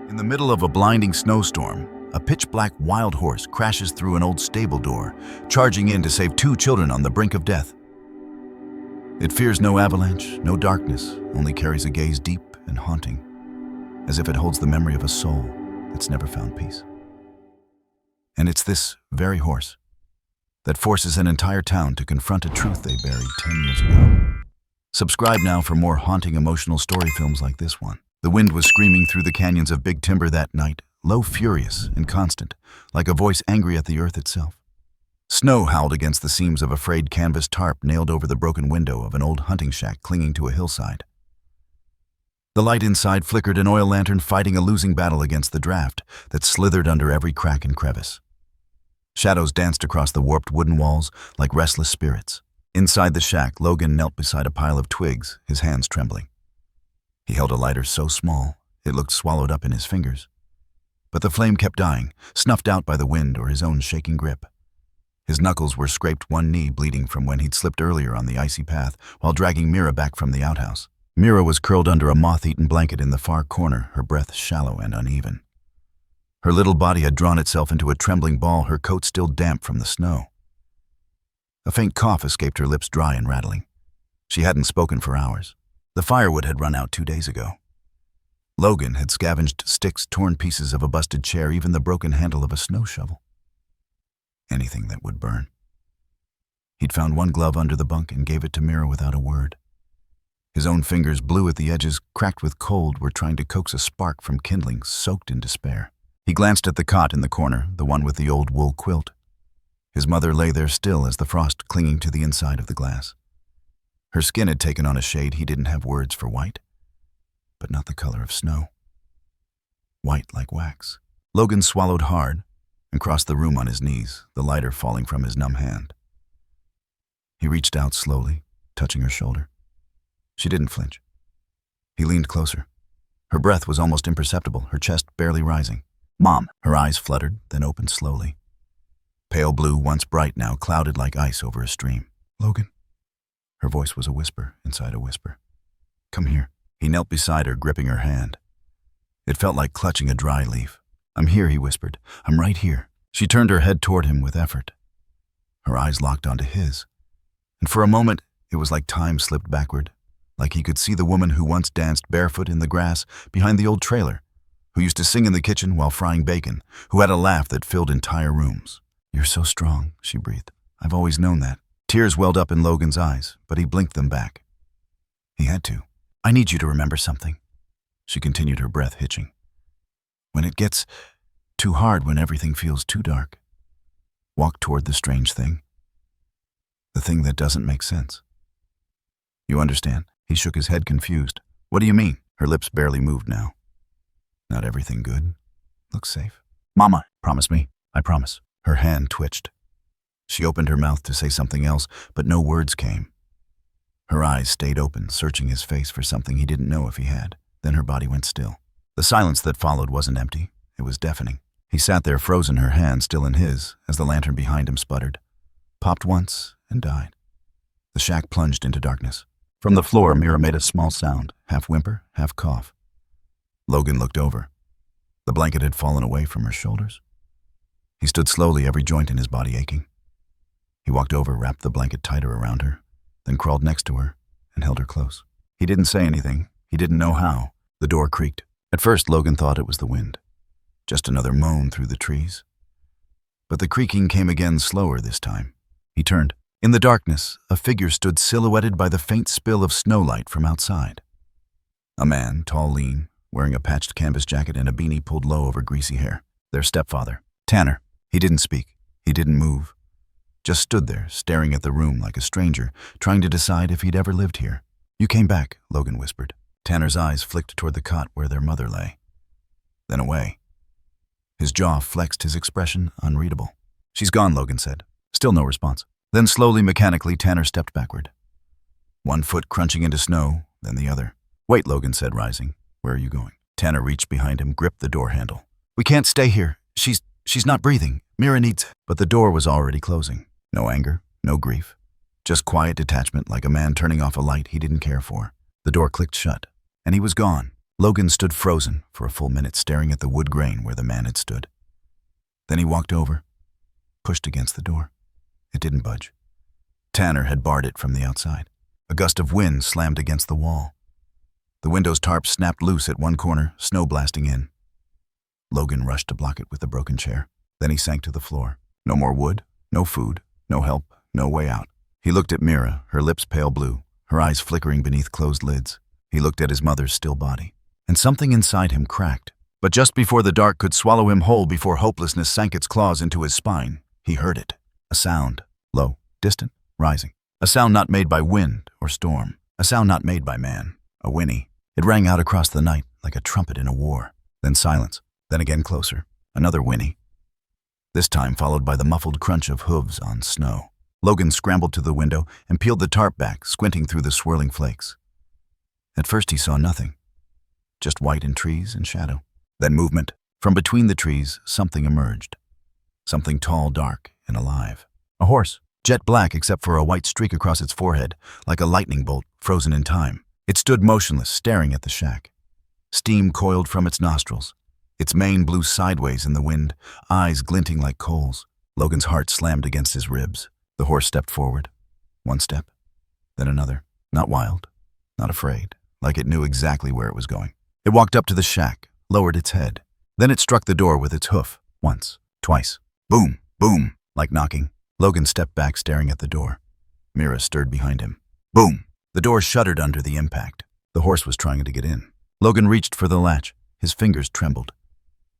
In the middle of a blinding snowstorm, a pitch-black wild horse crashes through an old stable door, charging in to save two children on the brink of death. It fears no avalanche, no darkness, only carries a gaze deep and haunting, as if it holds the memory of a soul that's never found peace. And it's this very horse that forces an entire town to confront a truth they buried 10 years ago. Subscribe now for more haunting emotional story films like this one. The wind was screaming through the canyons of Big Timber that night, low, furious, and constant, like a voice angry at the earth itself. Snow howled against the seams of a frayed canvas tarp nailed over the broken window of an old hunting shack clinging to a hillside. The light inside flickered an oil lantern fighting a losing battle against the draft that slithered under every crack and crevice. Shadows danced across the warped wooden walls like restless spirits. Inside the shack, Logan knelt beside a pile of twigs, his hands trembling. He held a lighter so small, it looked swallowed up in his fingers. But the flame kept dying, snuffed out by the wind or his own shaking grip. His knuckles were scraped, one knee bleeding from when he'd slipped earlier on the icy path while dragging Mira back from the outhouse. Mira was curled under a moth-eaten blanket in the far corner, her breath shallow and uneven. Her little body had drawn itself into a trembling ball, her coat still damp from the snow. A faint cough escaped her lips, dry and rattling. She hadn't spoken for hours. The firewood had run out 2 days ago. Logan had scavenged sticks, torn pieces of a busted chair, even the broken handle of a snow shovel. Anything that would burn. He'd found one glove under the bunk and gave it to Mira without a word. His own fingers, blue at the edges, cracked with cold, were trying to coax a spark from kindling, soaked in despair. He glanced at the cot in the corner, the one with the old wool quilt. His mother lay there still as the frost clinging to the inside of the glass. Her skin had taken on a shade he didn't have words for: white, but not the color of snow. White like wax. Logan swallowed hard and crossed the room on his knees, the lighter falling from his numb hand. He reached out slowly, touching her shoulder. She didn't flinch. He leaned closer. Her breath was almost imperceptible, her chest barely rising. "Mom." Her eyes fluttered, then opened slowly. Pale blue, once bright, now clouded like ice over a stream. "Logan." Her voice was a whisper inside a whisper. "Come here." He knelt beside her, gripping her hand. It felt like clutching a dry leaf. "I'm here," he whispered. "I'm right here." She turned her head toward him with effort. Her eyes locked onto his. And for a moment, it was like time slipped backward, like he could see the woman who once danced barefoot in the grass behind the old trailer, who used to sing in the kitchen while frying bacon, who had a laugh that filled entire rooms. "You're so strong," she breathed. "I've always known that." Tears welled up in Logan's eyes, but he blinked them back. He had to. "I need you to remember something." She continued, her breath hitching. "When it gets too hard, when everything feels too dark, walk toward the strange thing. The thing that doesn't make sense. You understand?" He shook his head, confused. "What do you mean?" Her lips barely moved now. "Not everything good. Looks safe." "Mama, promise me." "I promise." Her hand twitched. She opened her mouth to say something else, but no words came. Her eyes stayed open, searching his face for something he didn't know if he had. Then her body went still. The silence that followed wasn't empty. It was deafening. He sat there, frozen, her hand still in his, as the lantern behind him sputtered. Popped once and died. The shack plunged into darkness. From the floor, Mira made a small sound, half whimper, half cough. Logan looked over. The blanket had fallen away from her shoulders. He stood slowly, every joint in his body aching. He walked over, wrapped the blanket tighter around her, then crawled next to her and held her close. He didn't say anything. He didn't know how. The door creaked. At first, Logan thought it was the wind. Just another moan through the trees. But the creaking came again, slower this time. He turned. In the darkness, a figure stood silhouetted by the faint spill of snowlight from outside. A man, tall, lean, wearing a patched canvas jacket and a beanie pulled low over greasy hair. Their stepfather, Tanner. He didn't speak. He didn't move. Just stood there, staring at the room like a stranger, trying to decide if he'd ever lived here. "You came back," Logan whispered. Tanner's eyes flicked toward the cot where their mother lay. Then away. His jaw flexed, his expression unreadable. "She's gone," Logan said. Still no response. Then slowly, mechanically, Tanner stepped backward. One foot crunching into snow, then the other. "Wait," Logan said, rising. "Where are you going?" Tanner reached behind him, gripped the door handle. "We can't stay here. She's not breathing. Mira needs..." But the door was already closing. No anger, no grief. Just quiet detachment, like a man turning off a light he didn't care for. The door clicked shut, and he was gone. Logan stood frozen for a full minute, staring at the wood grain where the man had stood. Then he walked over, pushed against the door. It didn't budge. Tanner had barred it from the outside. A gust of wind slammed against the wall. The window's tarp snapped loose at one corner, snow blasting in. Logan rushed to block it with the broken chair. Then he sank to the floor. No more wood, no food, no help, no way out. He looked at Mira, her lips pale blue, her eyes flickering beneath closed lids. He looked at his mother's still body. And something inside him cracked. But just before the dark could swallow him whole, before hopelessness sank its claws into his spine, he heard it. A sound, low, distant, rising. A sound not made by wind or storm. A sound not made by man. A whinny. It rang out across the night like a trumpet in a war. Then silence. Then again closer. Another whinny. This time followed by the muffled crunch of hooves on snow. Logan scrambled to the window and peeled the tarp back, squinting through the swirling flakes. At first he saw nothing. Just white in trees and shadow. Then movement. From between the trees, something emerged. Something tall, dark, and alive. A horse. Jet black except for a white streak across its forehead, like a lightning bolt frozen in time. It stood motionless, staring at the shack. Steam coiled from its nostrils. Its mane blew sideways in the wind, eyes glinting like coals. Logan's heart slammed against his ribs. The horse stepped forward. One step, then another. Not wild, not afraid, like it knew exactly where it was going. It walked up to the shack, lowered its head. Then it struck the door with its hoof, once, twice. Boom, boom, like knocking. Logan stepped back, staring at the door. Mira stirred behind him. Boom! The door shuddered under the impact. The horse was trying to get in. Logan reached for the latch. His fingers trembled.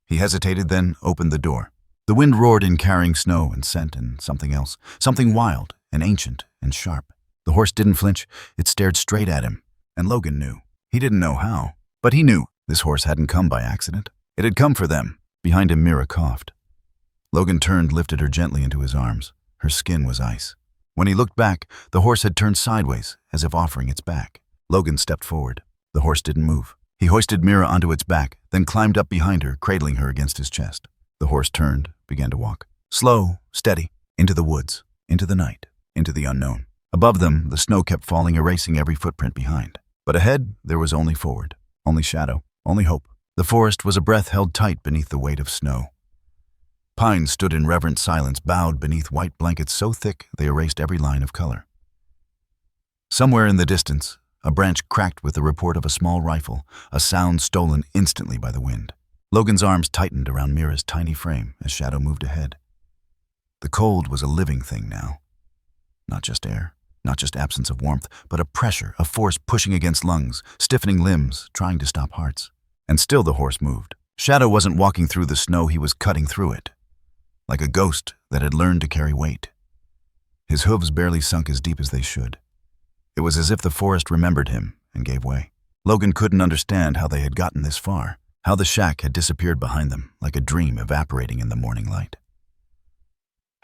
He hesitated, then opened the door. The wind roared in, carrying snow and scent and something else. Something wild and ancient and sharp. The horse didn't flinch. It stared straight at him. And Logan knew. He didn't know how, but he knew this horse hadn't come by accident. It had come for them. Behind him, Mira coughed. Logan turned, lifted her gently into his arms. Her skin was ice. When he looked back, the horse had turned sideways, as if offering its back. Logan stepped forward. The horse didn't move. He hoisted Mira onto its back, then climbed up behind her, cradling her against his chest. The horse turned, began to walk. Slow, steady, into the woods, into the night, into the unknown. Above them, the snow kept falling, erasing every footprint behind. But ahead, there was only forward, only shadow, only hope. The forest was a breath held tight beneath the weight of snow. Pines stood in reverent silence, bowed beneath white blankets so thick they erased every line of color. Somewhere in the distance, a branch cracked with the report of a small rifle, a sound stolen instantly by the wind. Logan's arms tightened around Mira's tiny frame as Shadow moved ahead. The cold was a living thing now. Not just air, not just absence of warmth, but a pressure, a force pushing against lungs, stiffening limbs, trying to stop hearts. And still the horse moved. Shadow wasn't walking through the snow, he was cutting through it. Like a ghost that had learned to carry weight. His hooves barely sunk as deep as they should. It was as if the forest remembered him and gave way. Logan couldn't understand how they had gotten this far, how the shack had disappeared behind them like a dream evaporating in the morning light.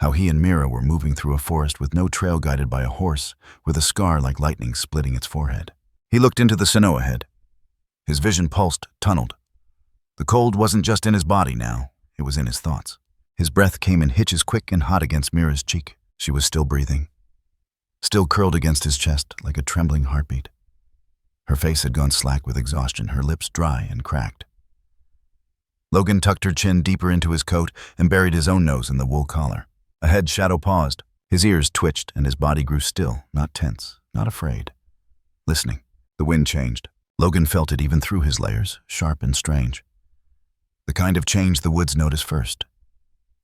How he and Mira were moving through a forest with no trail guided by a horse, with a scar like lightning splitting its forehead. He looked into the snow ahead. His vision pulsed, tunneled. The cold wasn't just in his body now, it was in his thoughts. His breath came in hitches quick and hot against Mira's cheek. She was still breathing, still curled against his chest like a trembling heartbeat. Her face had gone slack with exhaustion, her lips dry and cracked. Logan tucked her chin deeper into his coat and buried his own nose in the wool collar. Ahead, Shadow paused. His ears twitched and his body grew still, not tense, not afraid. Listening. The wind changed. Logan felt it even through his layers, sharp and strange. The kind of change the woods notice first.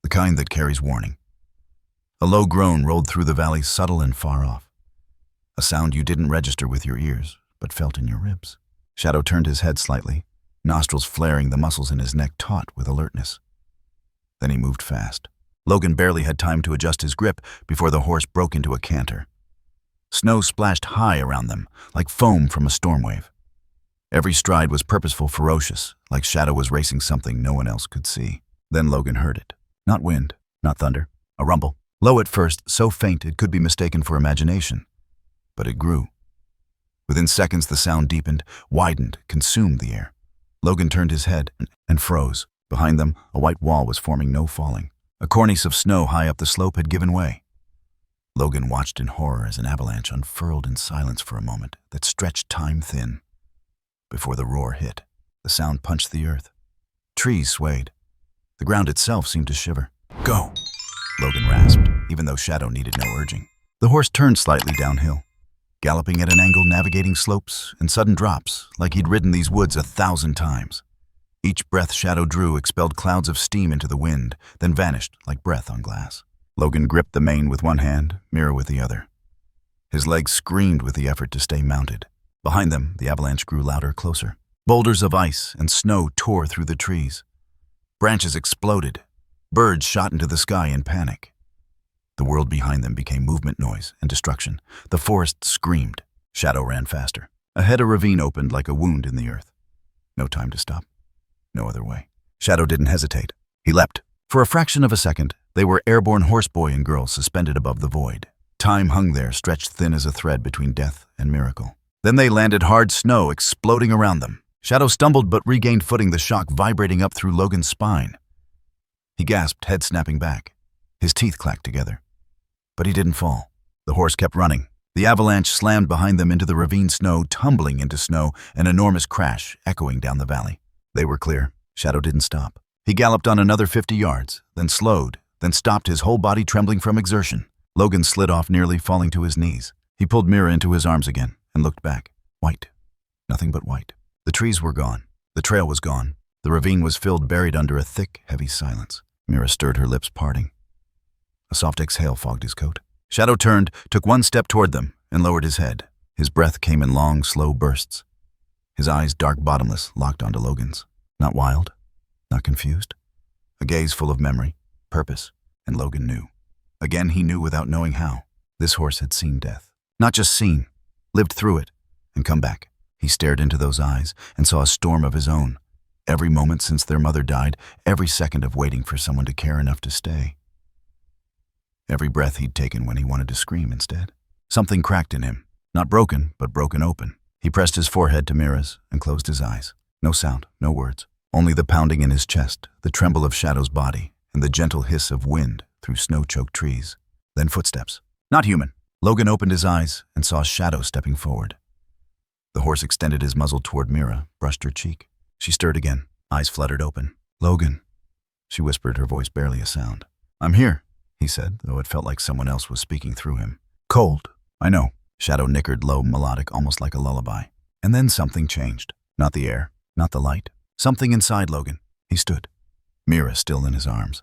The kind that carries warning. A low groan rolled through the valley, subtle and far off. A sound you didn't register with your ears, but felt in your ribs. Shadow turned his head slightly, nostrils flaring, the muscles in his neck taut with alertness. Then he moved fast. Logan barely had time to adjust his grip before the horse broke into a canter. Snow splashed high around them, like foam from a storm wave. Every stride was purposeful, ferocious, like Shadow was racing something no one else could see. Then Logan heard it. Not wind, not thunder, a rumble. Low at first, so faint it could be mistaken for imagination. But it grew. Within seconds the sound deepened, widened, consumed the air. Logan turned his head and froze. Behind them, a white wall was forming, no falling. A cornice of snow high up the slope had given way. Logan watched in horror as an avalanche unfurled in silence for a moment that stretched time thin before the roar hit. The sound punched the earth. Trees swayed. The ground itself seemed to shiver. "Go!" Logan rasped, even though Shadow needed no urging. The horse turned slightly downhill, galloping at an angle, navigating slopes and sudden drops like he'd ridden these woods 1,000 times. Each breath Shadow drew expelled clouds of steam into the wind, then vanished like breath on glass. Logan gripped the mane with one hand, Mira with the other. His legs screamed with the effort to stay mounted. Behind them, the avalanche grew louder, closer. Boulders of ice and snow tore through the trees. Branches exploded. Birds shot into the sky in panic. The world behind them became movement, noise, and destruction. The forest screamed. Shadow ran faster. Ahead, a ravine opened like a wound in the earth. No time to stop. No other way. Shadow didn't hesitate. He leapt. For a fraction of a second, they were airborne horseboy and girl suspended above the void. Time hung there, stretched thin as a thread between death and miracle. Then they landed, hard snow exploding around them. Shadow stumbled but regained footing, the shock vibrating up through Logan's spine. He gasped, head snapping back. His teeth clacked together. But he didn't fall. The horse kept running. The avalanche slammed behind them into the ravine snow, tumbling into snow, an enormous crash echoing down the valley. They were clear. Shadow didn't stop. He galloped on another 50 yards, then slowed, then stopped, his whole body trembling from exertion. Logan slid off, nearly falling to his knees. He pulled Mira into his arms again and looked back. White. Nothing but white. The trees were gone. The trail was gone. The ravine was filled, buried under a thick, heavy silence. Mira stirred, her lips parting. A soft exhale fogged his coat. Shadow turned, took one step toward them, and lowered his head. His breath came in long, slow bursts. His eyes, dark, bottomless, locked onto Logan's. Not wild, not confused. A gaze full of memory, purpose, and Logan knew. Again, he knew without knowing how. This horse had seen death. Not just seen, lived through it, and come back. He stared into those eyes and saw a storm of his own. Every moment since their mother died, every second of waiting for someone to care enough to stay. Every breath he'd taken when he wanted to scream instead. Something cracked in him. Not broken, but broken open. He pressed his forehead to Mira's and closed his eyes. No sound, no words. Only the pounding in his chest, the tremble of Shadow's body, and the gentle hiss of wind through snow-choked trees. Then footsteps. Not human. Logan opened his eyes and saw Shadow stepping forward. The horse extended his muzzle toward Mira, brushed her cheek. She stirred again, eyes fluttered open. "Logan," she whispered, her voice barely a sound. "I'm here," he said, though it felt like someone else was speaking through him. "Cold, I know." Shadow nickered, low, melodic, almost like a lullaby. And then something changed. Not the air, not the light. Something inside Logan. He stood, Mira still in his arms.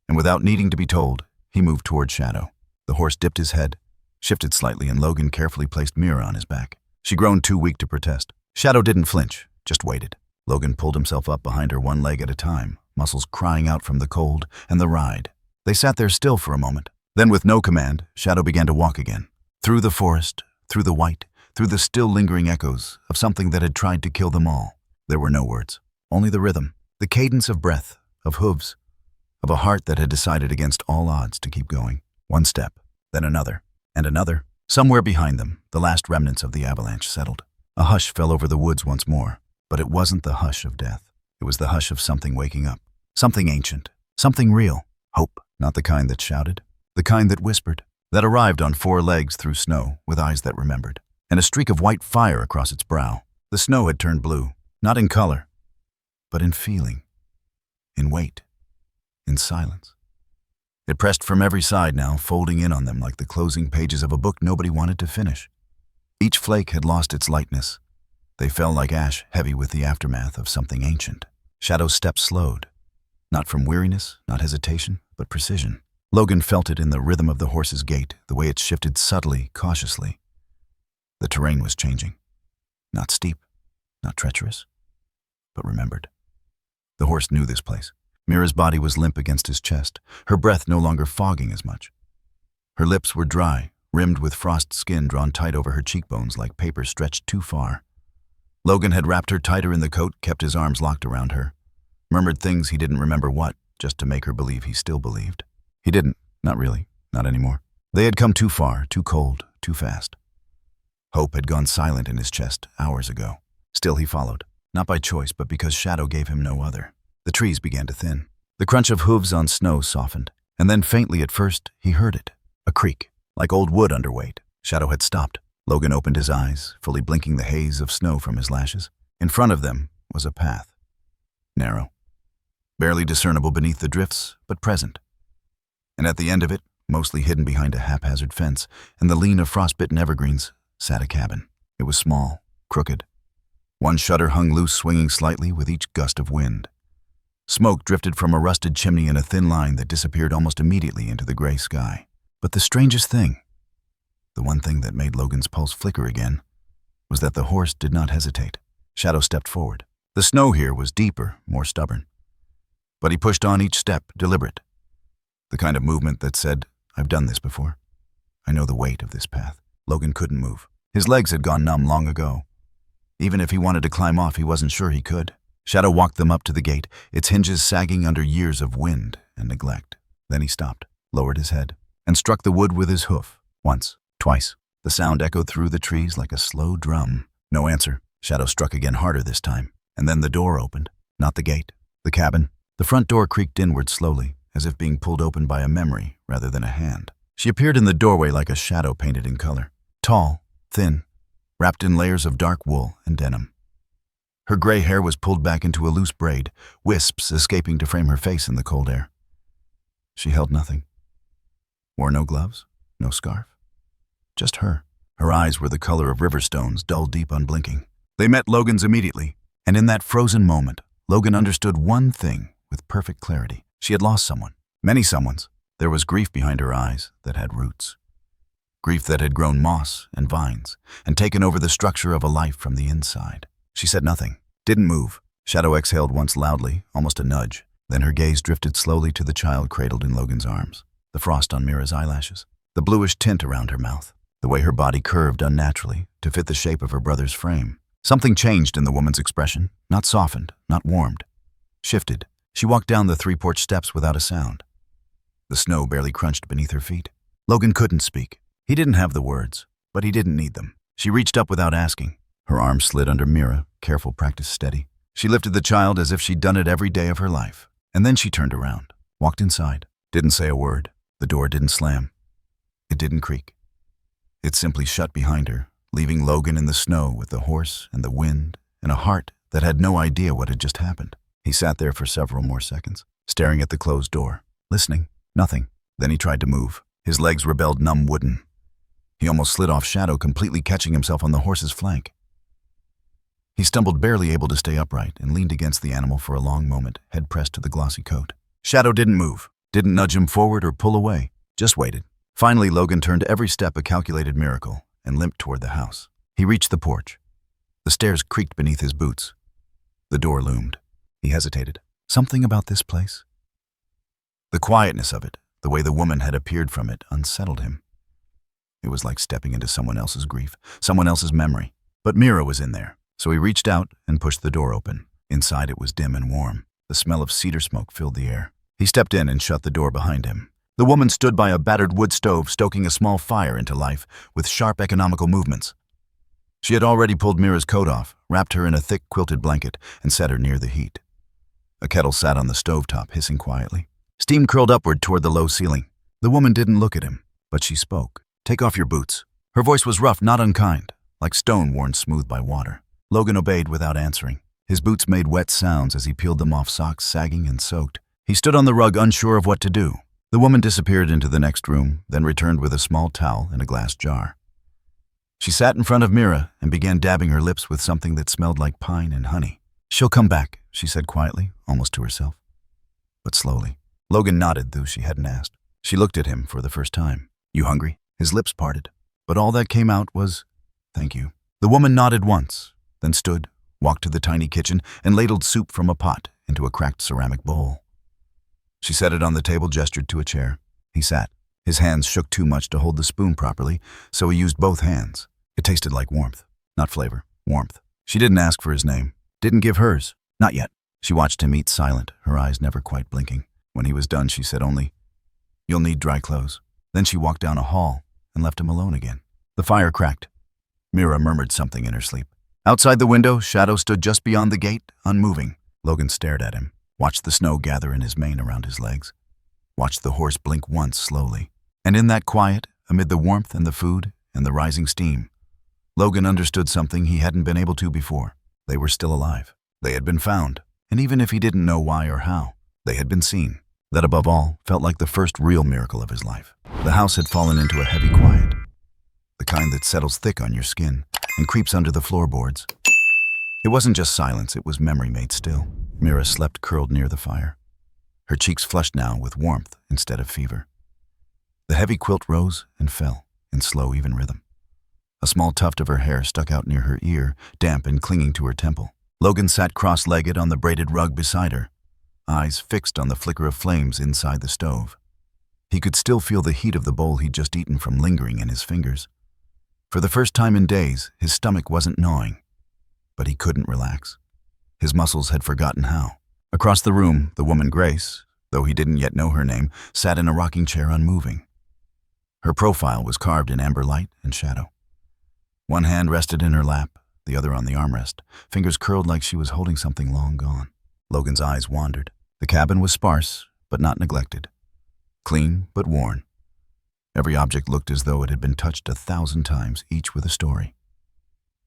And without needing to be told, he moved toward Shadow. The horse dipped his head, shifted slightly, and Logan carefully placed Mira on his back. She groaned, too weak to protest. Shadow didn't flinch, just waited. Logan pulled himself up behind her, one leg at a time, muscles crying out from the cold and the ride. They sat there still for a moment. Then, with no command, Shadow began to walk again. Through the forest, through the white, through the still lingering echoes of something that had tried to kill them all. There were no words, only the rhythm, the cadence of breath, of hooves, of a heart that had decided against all odds to keep going. One step, then another, and another. Somewhere behind them, the last remnants of the avalanche settled. A hush fell over the woods once more, but it wasn't the hush of death. It was the hush of something waking up, something ancient, something real. Hope, not the kind that shouted, the kind that whispered, that arrived on 4 legs through snow with eyes that remembered, and a streak of white fire across its brow. The snow had turned blue, not in color, but in feeling, in weight, in silence. It pressed from every side now, folding in on them like the closing pages of a book nobody wanted to finish. Each flake had lost its lightness. They fell like ash, heavy with the aftermath of something ancient. Shadow's steps slowed, not from weariness, not hesitation, but precision. Logan felt it in the rhythm of the horse's gait, the way it shifted subtly, cautiously. The terrain was changing. Not steep, not treacherous, but remembered. The horse knew this place. Mira's body was limp against his chest, her breath no longer fogging as much. Her lips were dry, rimmed with frost skin drawn tight over her cheekbones like paper stretched too far. Logan had wrapped her tighter in the coat, kept his arms locked around her, murmured things he didn't remember what, just to make her believe he still believed. He didn't, not really, not anymore. They had come too far, too cold, too fast. Hope had gone silent in his chest hours ago. Still he followed, not by choice, but because Shadow gave him no other. The trees began to thin. The crunch of hooves on snow softened, and then faintly at first, he heard it. A creak, like old wood underweight. Shadow had stopped. Logan opened his eyes, fully blinking the haze of snow from his lashes. In front of them, was a path. Narrow, barely discernible beneath the drifts, but present. And at the end of it, mostly hidden behind a haphazard fence and the lean of frostbitten evergreens, sat a cabin. It was small, crooked. One shutter hung loose, swinging slightly with each gust of wind. Smoke drifted from a rusted chimney in a thin line that disappeared almost immediately into the gray sky. But the strangest thing, the one thing that made Logan's pulse flicker again, was that the horse did not hesitate. Shadow stepped forward. The snow here was deeper, more stubborn. But he pushed on each step, deliberate. The kind of movement that said, "I've done this before. I know the weight of this path." Logan couldn't move. His legs had gone numb long ago. Even if he wanted to climb off, he wasn't sure he could. Shadow walked them up to the gate, its hinges sagging under years of wind and neglect. Then he stopped, lowered his head, and struck the wood with his hoof. Once, twice. The sound echoed through the trees like a slow drum. No answer. Shadow struck again, harder this time. And then the door opened. Not the gate. The cabin. The front door creaked inward slowly, as if being pulled open by a memory rather than a hand. She appeared in the doorway like a shadow painted in color. Tall, thin, wrapped in layers of dark wool and denim. Her gray hair was pulled back into a loose braid, wisps escaping to frame her face in the cold air. She held nothing. Wore no gloves, no scarf. Just her. Her eyes were the color of river stones, dull deep, unblinking. They met Logan's immediately, and in that frozen moment, Logan understood one thing with perfect clarity. She had lost someone. Many someones. There was grief behind her eyes that had roots. Grief that had grown moss and vines and taken over the structure of a life from the inside. She said nothing, didn't move. Shadow exhaled once loudly, almost a nudge. Then her gaze drifted slowly to the child cradled in Logan's arms. The frost on Mira's eyelashes, the bluish tint around her mouth, the way her body curved unnaturally to fit the shape of her brother's frame. Something changed in the woman's expression, not softened, not warmed. Shifted. She walked down the 3 porch steps without a sound. The snow barely crunched beneath her feet. Logan couldn't speak. He didn't have the words, but he didn't need them. She reached up without asking. Her arm slid under Mira, careful, practiced, steady. She lifted the child as if she'd done it every day of her life. And then she turned around, walked inside, didn't say a word. The door didn't slam. It didn't creak. It simply shut behind her, leaving Logan in the snow with the horse and the wind and a heart that had no idea what had just happened. He sat there for several more seconds, staring at the closed door, listening. Nothing. Then he tried to move. His legs rebelled, numb, wooden. He almost slid off Shadow, completely catching himself on the horse's flank. He stumbled, barely able to stay upright, and leaned against the animal for a long moment, head pressed to the glossy coat. Shadow didn't move, didn't nudge him forward or pull away, just waited. Finally, Logan turned every step a calculated miracle and limped toward the house. He reached the porch. The stairs creaked beneath his boots. The door loomed. He hesitated. Something about this place? The quietness of it, the way the woman had appeared from it, unsettled him. It was like stepping into someone else's grief, someone else's memory. But Mira was in there, so he reached out and pushed the door open. Inside it was dim and warm. The smell of cedar smoke filled the air. He stepped in and shut the door behind him. The woman stood by a battered wood stove, stoking a small fire into life with sharp, economical movements. She had already pulled Mira's coat off, wrapped her in a thick quilted blanket, and set her near the heat. A kettle sat on the stovetop, hissing quietly. Steam curled upward toward the low ceiling. The woman didn't look at him, but she spoke. "Take off your boots." Her voice was rough, not unkind, like stone worn smooth by water. Logan obeyed without answering. His boots made wet sounds as he peeled them off, socks sagging and soaked. He stood on the rug, unsure of what to do. The woman disappeared into the next room, then returned with a small towel and a glass jar. She sat in front of Mira and began dabbing her lips with something that smelled like pine and honey. "She'll come back," she said quietly, almost to herself. But slowly. Logan nodded, though she hadn't asked. She looked at him for the first time. "You hungry?" His lips parted, but all that came out was, "Thank you." The woman nodded once, then stood, walked to the tiny kitchen, and ladled soup from a pot into a cracked ceramic bowl. She set it on the table, gestured to a chair. He sat. His hands shook too much to hold the spoon properly, so he used both hands. It tasted like warmth, not flavor, warmth. She didn't ask for his name, didn't give hers, not yet. She watched him eat silent, her eyes never quite blinking. When he was done, she said only, "You'll need dry clothes." Then she walked down a hall and left him alone again. The fire cracked. Mira murmured something in her sleep. Outside the window, Shadow stood just beyond the gate, unmoving. Logan stared at him, watched the snow gather in his mane around his legs, watched the horse blink once slowly. And in that quiet, amid the warmth and the food and the rising steam, Logan understood something he hadn't been able to before. They were still alive. They had been found, and even if he didn't know why or how, they had been seen. That, above all, felt like the first real miracle of his life. The house had fallen into a heavy quiet, the kind that settles thick on your skin and creeps under the floorboards. It wasn't just silence, it was memory made still. Mira slept curled near the fire, her cheeks flushed now with warmth instead of fever. The heavy quilt rose and fell in slow, even rhythm. A small tuft of her hair stuck out near her ear, damp and clinging to her temple. Logan sat cross-legged on the braided rug beside her, eyes fixed on the flicker of flames inside the stove. He could still feel the heat of the bowl he'd just eaten from lingering in his fingers. For the first time in days, his stomach wasn't gnawing, but he couldn't relax. His muscles had forgotten how. Across the room, the woman Grace, though he didn't yet know her name, sat in a rocking chair unmoving. Her profile was carved in amber light and shadow. One hand rested in her lap, the other on the armrest, fingers curled like she was holding something long gone. Logan's eyes wandered. The cabin was sparse, but not neglected. Clean, but worn. Every object looked as though it had been touched 1,000 times, each with a story.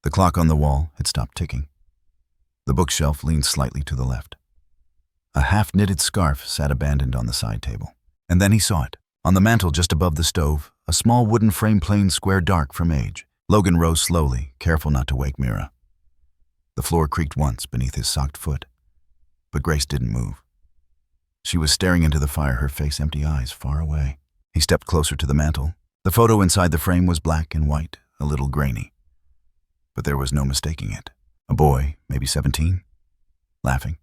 The clock on the wall had stopped ticking. The bookshelf leaned slightly to the left. A half-knitted scarf sat abandoned on the side table. And then he saw it. On the mantel just above the stove, a small wooden frame plain square dark from age. Logan rose slowly, careful not to wake Mira. The floor creaked once beneath his socked foot, but Grace didn't move. She was staring into the fire, her face empty, eyes far away. He stepped closer to the mantel. The photo inside the frame was black and white, a little grainy. But there was no mistaking it. A boy, maybe 17, laughing.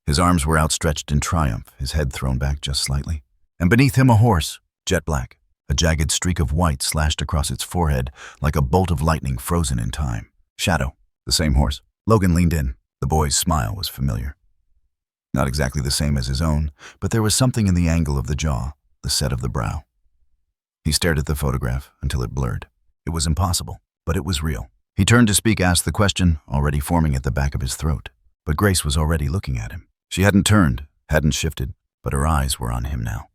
His arms were outstretched in triumph, his head thrown back just slightly. And beneath him a horse, jet black. A jagged streak of white slashed across its forehead like a bolt of lightning frozen in time. Shadow, the same horse. Logan leaned in. The boy's smile was familiar. Not exactly the same as his own, but there was something in the angle of the jaw, the set of the brow. He stared at the photograph until it blurred. It was impossible, but it was real. He turned to speak, asked the question, already forming at the back of his throat. But Grace was already looking at him. She hadn't turned, hadn't shifted, but her eyes were on him now.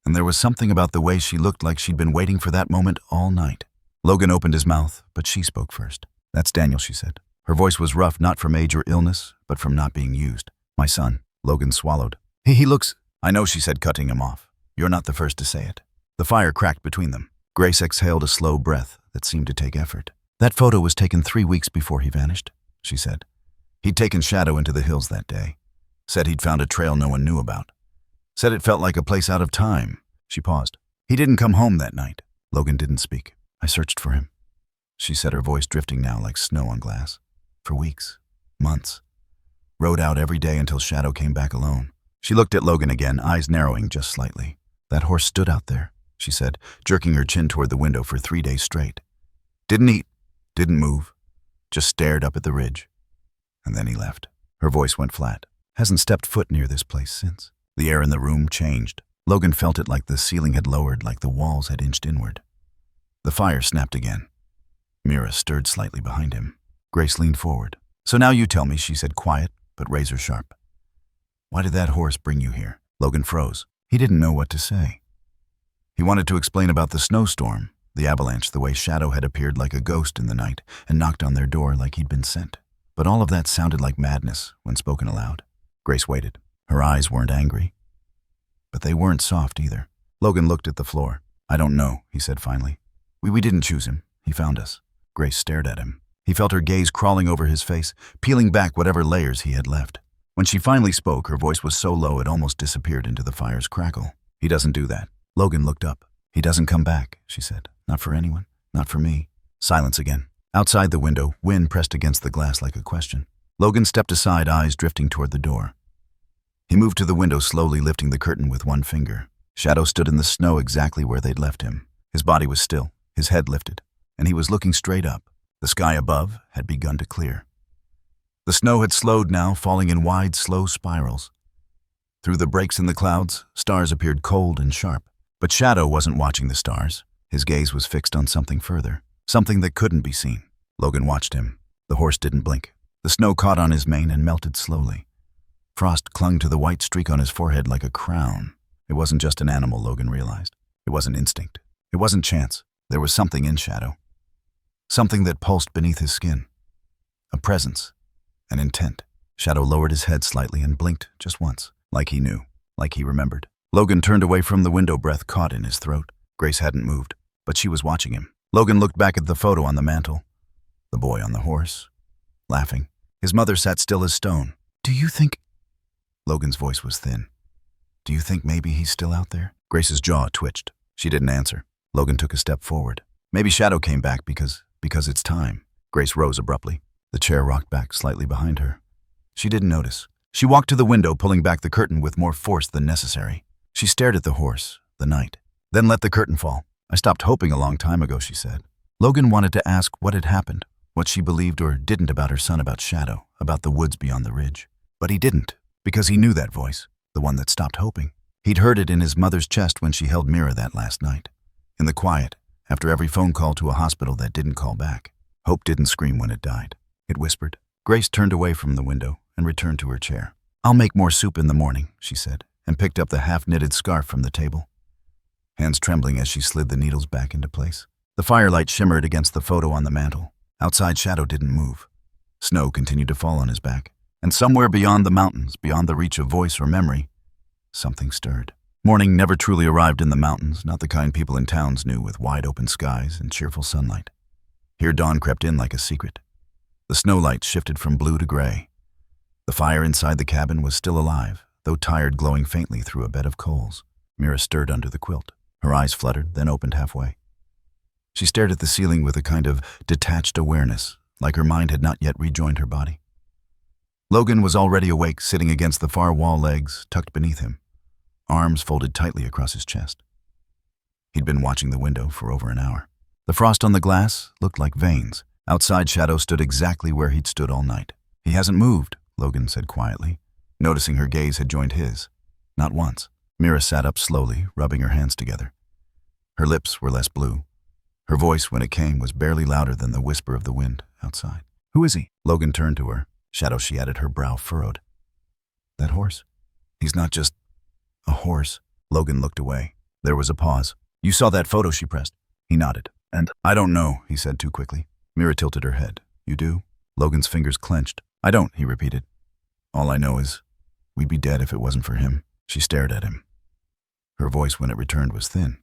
And there was something about the way she looked like she'd been waiting for that moment all night. Logan opened his mouth, but she spoke first. "That's Daniel," she said. Her voice was rough, not from age or illness, but from not being used. "My son." Logan swallowed. He looks..." "I know," she said, cutting him off. "You're not the first to say it." The fire cracked between them. Grace exhaled a slow breath that seemed to take effort. "That photo was taken 3 weeks before he vanished," she said. "He'd taken Shadow into the hills that day. Said he'd found a trail no one knew about. Said it felt like a place out of time." She paused. "He didn't come home that night." Logan didn't speak. "I searched for him," she said, her voice drifting now like snow on glass. "For weeks, months. Rode out every day until Shadow came back alone." She looked at Logan again, eyes narrowing just slightly. "That horse stood out there," she said, jerking her chin toward the window for 3 days straight. "Didn't eat, didn't move, just stared up at the ridge. And then he left." Her voice went flat. "Hasn't stepped foot near this place since." The air in the room changed. Logan felt it like the ceiling had lowered, like the walls had inched inward. The fire snapped again. Mira stirred slightly behind him. Grace leaned forward. "So now you tell me," she said, quiet but razor sharp. "Why did that horse bring you here?" Logan froze. He didn't know what to say. He wanted to explain about the snowstorm, the avalanche, the way Shadow had appeared like a ghost in the night and knocked on their door like he'd been sent. But all of that sounded like madness when spoken aloud. Grace waited. Her eyes weren't angry, but they weren't soft either. Logan looked at the floor. "I don't know," he said finally. We didn't choose him. He found us." Grace stared at him. He felt her gaze crawling over his face, peeling back whatever layers he had left. When she finally spoke, her voice was so low it almost disappeared into the fire's crackle. "He doesn't do that." Logan looked up. "He doesn't come back," she said. "Not for anyone. Not for me." Silence again. Outside the window, wind pressed against the glass like a question. Logan stepped aside, eyes drifting toward the door. He moved to the window, slowly lifting the curtain with one finger. Shadow stood in the snow exactly where they'd left him. His body was still, his head lifted, and he was looking straight up. The sky above had begun to clear. The snow had slowed now, falling in wide, slow spirals. Through the breaks in the clouds, stars appeared cold and sharp. But Shadow wasn't watching the stars. His gaze was fixed on something further, something that couldn't be seen. Logan watched him. The horse didn't blink. The snow caught on his mane and melted slowly. Frost clung to the white streak on his forehead like a crown. It wasn't just an animal, Logan realized. It wasn't instinct. It wasn't chance. There was something in Shadow. Something that pulsed beneath his skin. A presence. an intent. Shadow lowered his head slightly and blinked just once, like he knew, like he remembered. Logan turned away from the window, breath caught in his throat. Grace hadn't moved, but she was watching him. Logan looked back at the photo on the mantel. The boy on the horse, laughing. His mother sat still as stone. "Do you think—" Logan's voice was thin. "Do you think maybe he's still out there?" Grace's jaw twitched. She didn't answer. Logan took a step forward. "Maybe Shadow came back because it's time." Grace rose abruptly. The chair rocked back slightly behind her. She didn't notice. She walked to the window, pulling back the curtain with more force than necessary. She stared at the horse, the night, then let the curtain fall. "I stopped hoping a long time ago," she said. Logan wanted to ask what had happened, what she believed or didn't about her son, about Shadow, about the woods beyond the ridge. But he didn't, because he knew that voice, the one that stopped hoping. He'd heard it in his mother's chest when she held Mira that last night. In the quiet, after every phone call to a hospital that didn't call back. Hope didn't scream when it died. It whispered. Grace turned away from the window and returned to her chair. "I'll make more soup in the morning," she said, and picked up the half-knitted scarf from the table, hands trembling as she slid the needles back into place. The firelight shimmered against the photo on the mantel. Outside, Shadow didn't move. Snow continued to fall on his back, and somewhere beyond the mountains, beyond the reach of voice or memory, something stirred. Morning never truly arrived in the mountains, not the kind people in towns knew, with wide-open skies and cheerful sunlight. Here dawn crept in like a secret. The snowlight shifted from blue to gray. The fire inside the cabin was still alive, though tired, glowing faintly through a bed of coals. Mira stirred under the quilt. Her eyes fluttered, then opened halfway. She stared at the ceiling with a kind of detached awareness, like her mind had not yet rejoined her body. Logan was already awake, sitting against the far wall, legs tucked beneath him, arms folded tightly across his chest. He'd been watching the window for over an hour. The frost on the glass looked like veins. Outside, Shadow stood exactly where he'd stood all night. "He hasn't moved," Logan said quietly, noticing her gaze had joined his. Not once. Mira sat up slowly, rubbing her hands together. Her lips were less blue. Her voice, when it came, was barely louder than the whisper of the wind outside. "Who is he?" Logan turned to her. "Shadow," she added, her brow furrowed. "That horse? He's not just a horse." Logan looked away. There was a pause. "You saw that photo?" she pressed. He nodded. "And I don't know," he said too quickly. Mira tilted her head. "You do?" Logan's fingers clenched. "I don't," he repeated. "All I know is we'd be dead if it wasn't for him." She stared at him. Her voice, when it returned, was thin.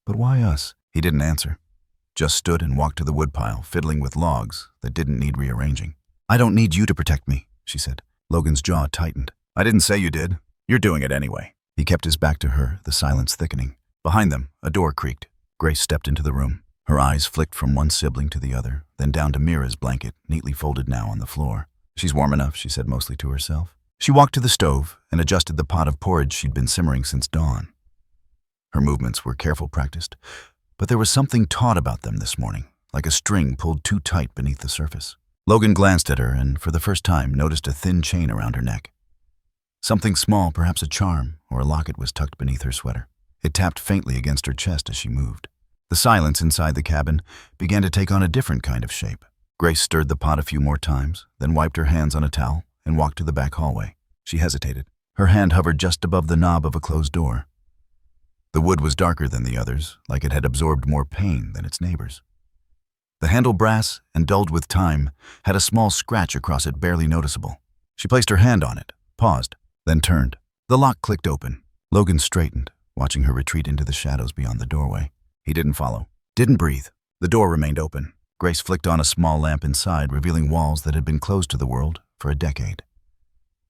"But why us?" He didn't answer. Just stood and walked to the woodpile, fiddling with logs that didn't need rearranging. "I don't need you to protect me," she said. Logan's jaw tightened. "I didn't say you did. You're doing it anyway." He kept his back to her, the silence thickening. Behind them, a door creaked. Grace stepped into the room. Her eyes flicked from one sibling to the other, then down to Mira's blanket, neatly folded now on the floor. "She's warm enough," she said mostly to herself. She walked to the stove and adjusted the pot of porridge she'd been simmering since dawn. Her movements were careful, practiced, but there was something taut about them this morning, like a string pulled too tight beneath the surface. Logan glanced at her and, for the first time, noticed a thin chain around her neck. Something small, perhaps a charm or a locket, was tucked beneath her sweater. It tapped faintly against her chest as she moved. The silence inside the cabin began to take on a different kind of shape. Grace stirred the pot a few more times, then wiped her hands on a towel and walked to the back hallway. She hesitated. Her hand hovered just above the knob of a closed door. The wood was darker than the others, like it had absorbed more pain than its neighbors. The handle, brass and dulled with time, had a small scratch across it, barely noticeable. She placed her hand on it, paused, then turned. The lock clicked open. Logan straightened, watching her retreat into the shadows beyond the doorway. He didn't follow, didn't breathe. The door remained open. Grace flicked on a small lamp inside, revealing walls that had been closed to the world for a decade.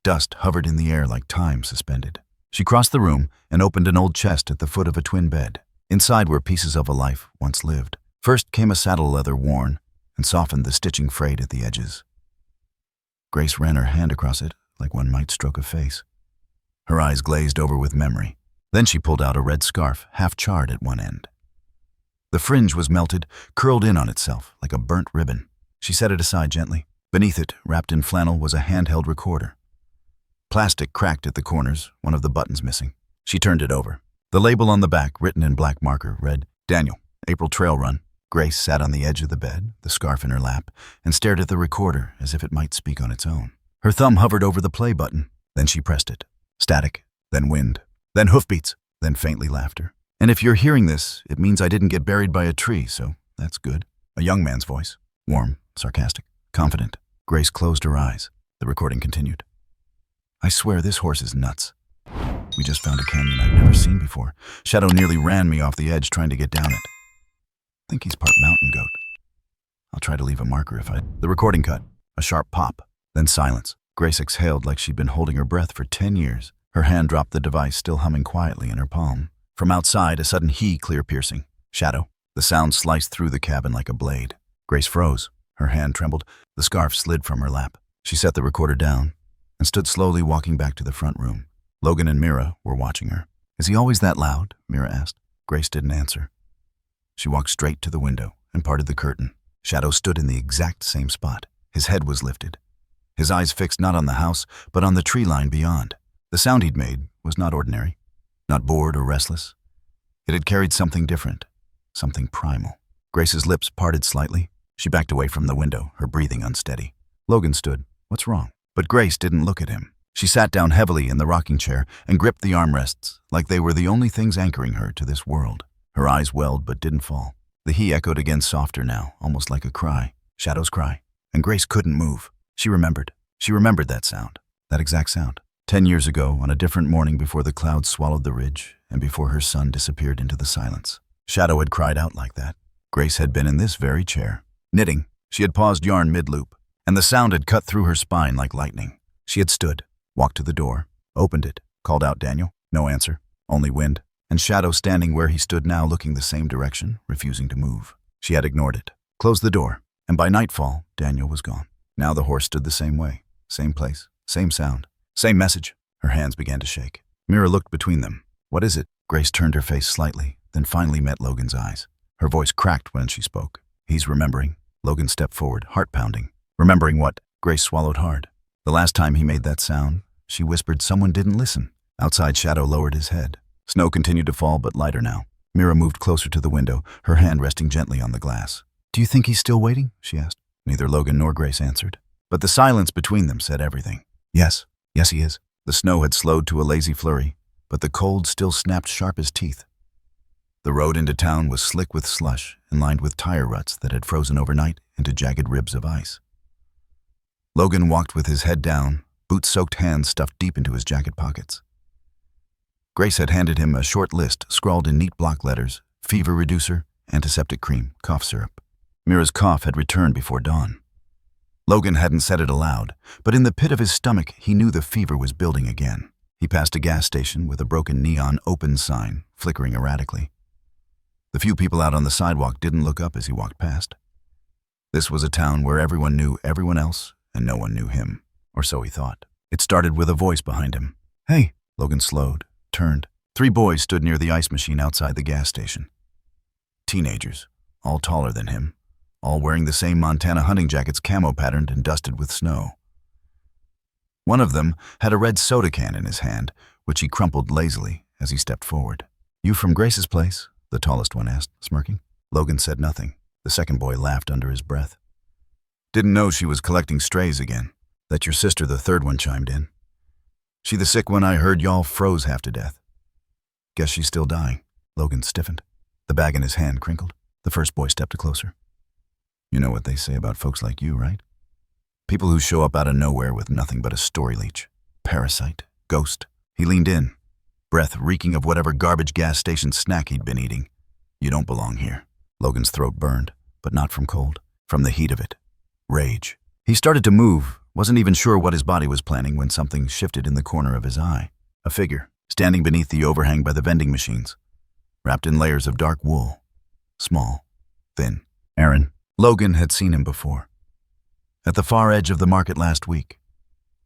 Dust hovered in the air like time suspended. She crossed the room and opened an old chest at the foot of a twin bed. Inside were pieces of a life once lived. First came a saddle leather worn and softened, the stitching frayed at the edges. Grace ran her hand across it like one might stroke a face. Her eyes glazed over with memory. Then she pulled out a red scarf, half charred at one end. The fringe was melted, curled in on itself like a burnt ribbon. She set it aside gently. Beneath it, wrapped in flannel, was a handheld recorder. Plastic cracked at the corners, one of the buttons missing. She turned it over. The label on the back, written in black marker, read, "Daniel, April Trail Run." Grace sat on the edge of the bed, the scarf in her lap, and stared at the recorder as if it might speak on its own. Her thumb hovered over the play button. Then she pressed it. Static, then wind, then hoofbeats, then faintly laughter. "And if you're hearing this, it means I didn't get buried by a tree, so that's good." A young man's voice, warm, sarcastic, confident. Grace closed her eyes. The recording continued. I swear this horse is nuts. We just found a canyon I've never seen before. Shadow nearly ran me off the edge trying to get down it. I think he's part mountain goat. I'll try to leave a marker if I... The recording cut. A sharp pop. Then silence. Grace exhaled like she'd been holding her breath for 10 years. Her hand dropped the device, still humming quietly in her palm. From outside, a sudden clear piercing. Shadow. The sound sliced through the cabin like a blade. Grace froze. Her hand trembled. The scarf slid from her lap. She set the recorder down and stood slowly walking back to the front room. Logan and Mira were watching her. Is he always that loud? Mira asked. Grace didn't answer. She walked straight to the window and parted the curtain. Shadow stood in the exact same spot. His head was lifted. His eyes fixed not on the house, but on the tree line beyond. The sound he'd made was not ordinary, not bored or restless. It had carried something different, something primal. Grace's lips parted slightly. She backed away from the window, her breathing unsteady. Logan stood. What's wrong? But Grace didn't look at him. She sat down heavily in the rocking chair and gripped the armrests like they were the only things anchoring her to this world. Her eyes welled but didn't fall. The he echoed again, softer now, almost like a cry. Shadow's cry. And Grace couldn't move. She remembered. She remembered that sound. That exact sound. 10 years ago, on a different morning before the clouds swallowed the ridge and before her son disappeared into the silence. Shadow had cried out like that. Grace had been in this very chair. Knitting. She had paused yarn mid-loop, and the sound had cut through her spine like lightning. She had stood, walked to the door, opened it, called out Daniel. No answer. Only wind. And Shadow standing where he stood now, looking the same direction, refusing to move. She had ignored it. Closed the door. And by nightfall, Daniel was gone. Now the horse stood the same way. Same place. Same sound. Same message. Her hands began to shake. Mira looked between them. What is it? Grace turned her face slightly, then finally met Logan's eyes. Her voice cracked when she spoke. He's remembering. Logan stepped forward, heart pounding. Remembering what? Grace swallowed hard. The last time he made that sound, she whispered someone didn't listen. Outside, Shadow lowered his head. Snow continued to fall, but lighter now. Mira moved closer to the window, her hand resting gently on the glass. Do you think he's still waiting? She asked. Neither Logan nor Grace answered. But the silence between them said everything. Yes. Yes, he is. The snow had slowed to a lazy flurry, but the cold still snapped sharp as teeth. The road into town was slick with slush and lined with tire ruts that had frozen overnight into jagged ribs of ice. Logan walked with his head down, boot-soaked hands stuffed deep into his jacket pockets. Grace had handed him a short list scrawled in neat block letters: fever reducer, antiseptic cream, cough syrup. Mira's cough had returned before dawn. Logan hadn't said it aloud, but in the pit of his stomach he knew the fever was building again. He passed a gas station with a broken neon open sign flickering erratically. The few people out on the sidewalk didn't look up as he walked past. This was a town where everyone knew everyone else and no one knew him, or so he thought. It started with a voice behind him. Hey! Logan slowed, turned. 3 boys stood near the ice machine outside the gas station. Teenagers, all taller than him, all wearing the same Montana hunting jackets, camo-patterned and dusted with snow. One of them had a red soda can in his hand, which he crumpled lazily as he stepped forward. You from Grace's place? The tallest one asked, smirking. Logan said nothing. The second boy laughed under his breath. Didn't know she was collecting strays again. That your sister, the third one, chimed in. She the sick one I heard y'all froze half to death. Guess she's still dying. Logan stiffened. The bag in his hand crinkled. The first boy stepped closer. You know what they say about folks like you, right? People who show up out of nowhere with nothing but a story leech. Parasite. Ghost. He leaned in, breath reeking of whatever garbage gas station snack he'd been eating. You don't belong here. Logan's throat burned, but not from cold. From the heat of it. Rage. He started to move, wasn't even sure what his body was planning when something shifted in the corner of his eye. A figure, standing beneath the overhang by the vending machines, wrapped in layers of dark wool. Small. Thin. Aaron. Logan had seen him before. At the far edge of the market last week.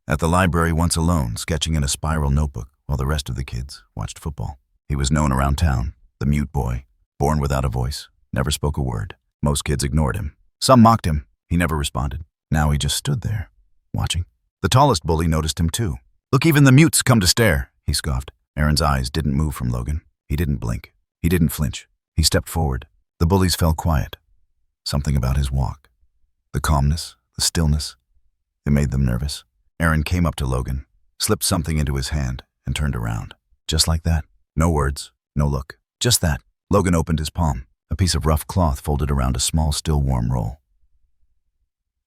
At the library once alone, sketching in a spiral notebook while the rest of the kids watched football. He was known around town, the mute boy, born without a voice, never spoke a word. Most kids ignored him. Some mocked him. He never responded. Now he just stood there, watching. The tallest bully noticed him too. Look, even the mutes come to stare, he scoffed. Aaron's eyes didn't move from Logan. He didn't blink. He didn't flinch. He stepped forward. The bullies fell quiet. Something about his walk. The calmness, the stillness. It made them nervous. Aaron came up to Logan, slipped something into his hand, and turned around. Just like that. No words, no look. Just that. Logan opened his palm, a piece of rough cloth folded around a small, still warm roll.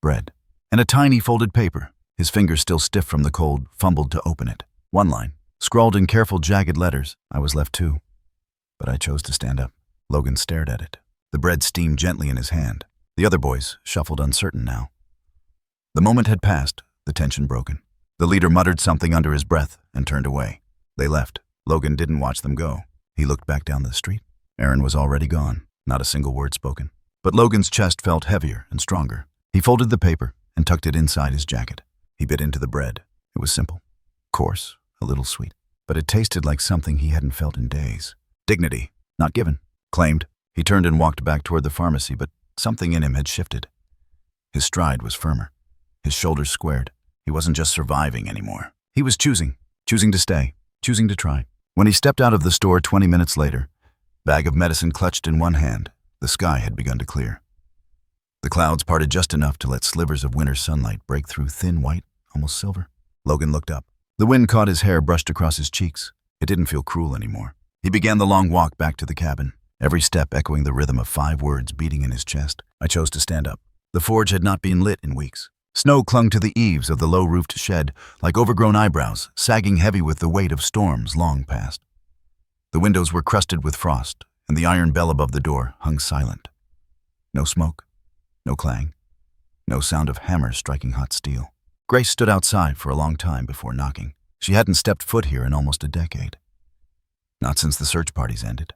Bread. and a tiny folded paper. His fingers still stiff from the cold, fumbled to open it. One line, scrawled in careful, jagged letters. I was left too. But I chose to stand up. Logan stared at it. The bread steamed gently in his hand. The other boys shuffled uncertain now. The moment had passed, the tension broken. The leader muttered something under his breath and turned away. They left. Logan didn't watch them go. He looked back down the street. Aaron was already gone, not a single word spoken. But Logan's chest felt heavier and stronger. He folded the paper and tucked it inside his jacket. He bit into the bread. It was simple, coarse, a little sweet, but it tasted like something he hadn't felt in days. Dignity, not given, claimed. He turned and walked back toward the pharmacy, but something in him had shifted. His stride was firmer. His shoulders squared. He wasn't just surviving anymore. He was choosing to stay, choosing to try. When he stepped out of the store 20 minutes later, bag of medicine clutched in one hand, the sky had begun to clear. The clouds parted just enough to let slivers of winter sunlight break through thin white, almost silver. Logan looked up. The wind caught his hair, brushed across his cheeks. It didn't feel cruel anymore. He began the long walk back to the cabin, every step echoing the rhythm of 5 words beating in his chest. I chose to stand up. The forge had not been lit in weeks. Snow clung to the eaves of the low-roofed shed, like overgrown eyebrows, sagging heavy with the weight of storms long past. The windows were crusted with frost, and the iron bell above the door hung silent. No smoke, no clang, no sound of hammers striking hot steel. Grace stood outside for a long time before knocking. She hadn't stepped foot here in almost a decade. Not since the search parties ended.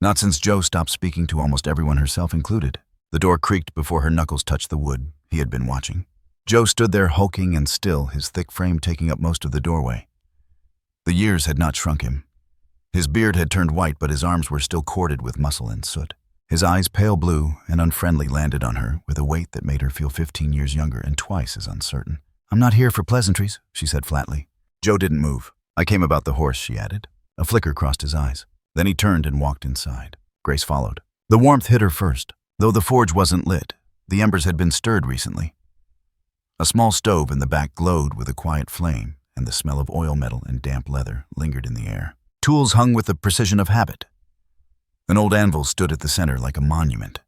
Not since Joe stopped speaking to almost everyone, herself included. The door creaked before her knuckles touched the wood. He had been watching. Joe stood there hulking and still, his thick frame taking up most of the doorway. The years had not shrunk him. His beard had turned white, but his arms were still corded with muscle and soot. His eyes, pale blue and unfriendly, landed on her with a weight that made her feel 15 years younger and twice as uncertain. "I'm not here for pleasantries," she said flatly. Joe didn't move. "I came about the horse," she added. A flicker crossed his eyes. Then he turned and walked inside. Grace followed. The warmth hit her first. Though the forge wasn't lit, the embers had been stirred recently. A small stove in the back glowed with a quiet flame, and the smell of oil metal and damp leather lingered in the air. Tools hung with the precision of habit. An old anvil stood at the center like a monument.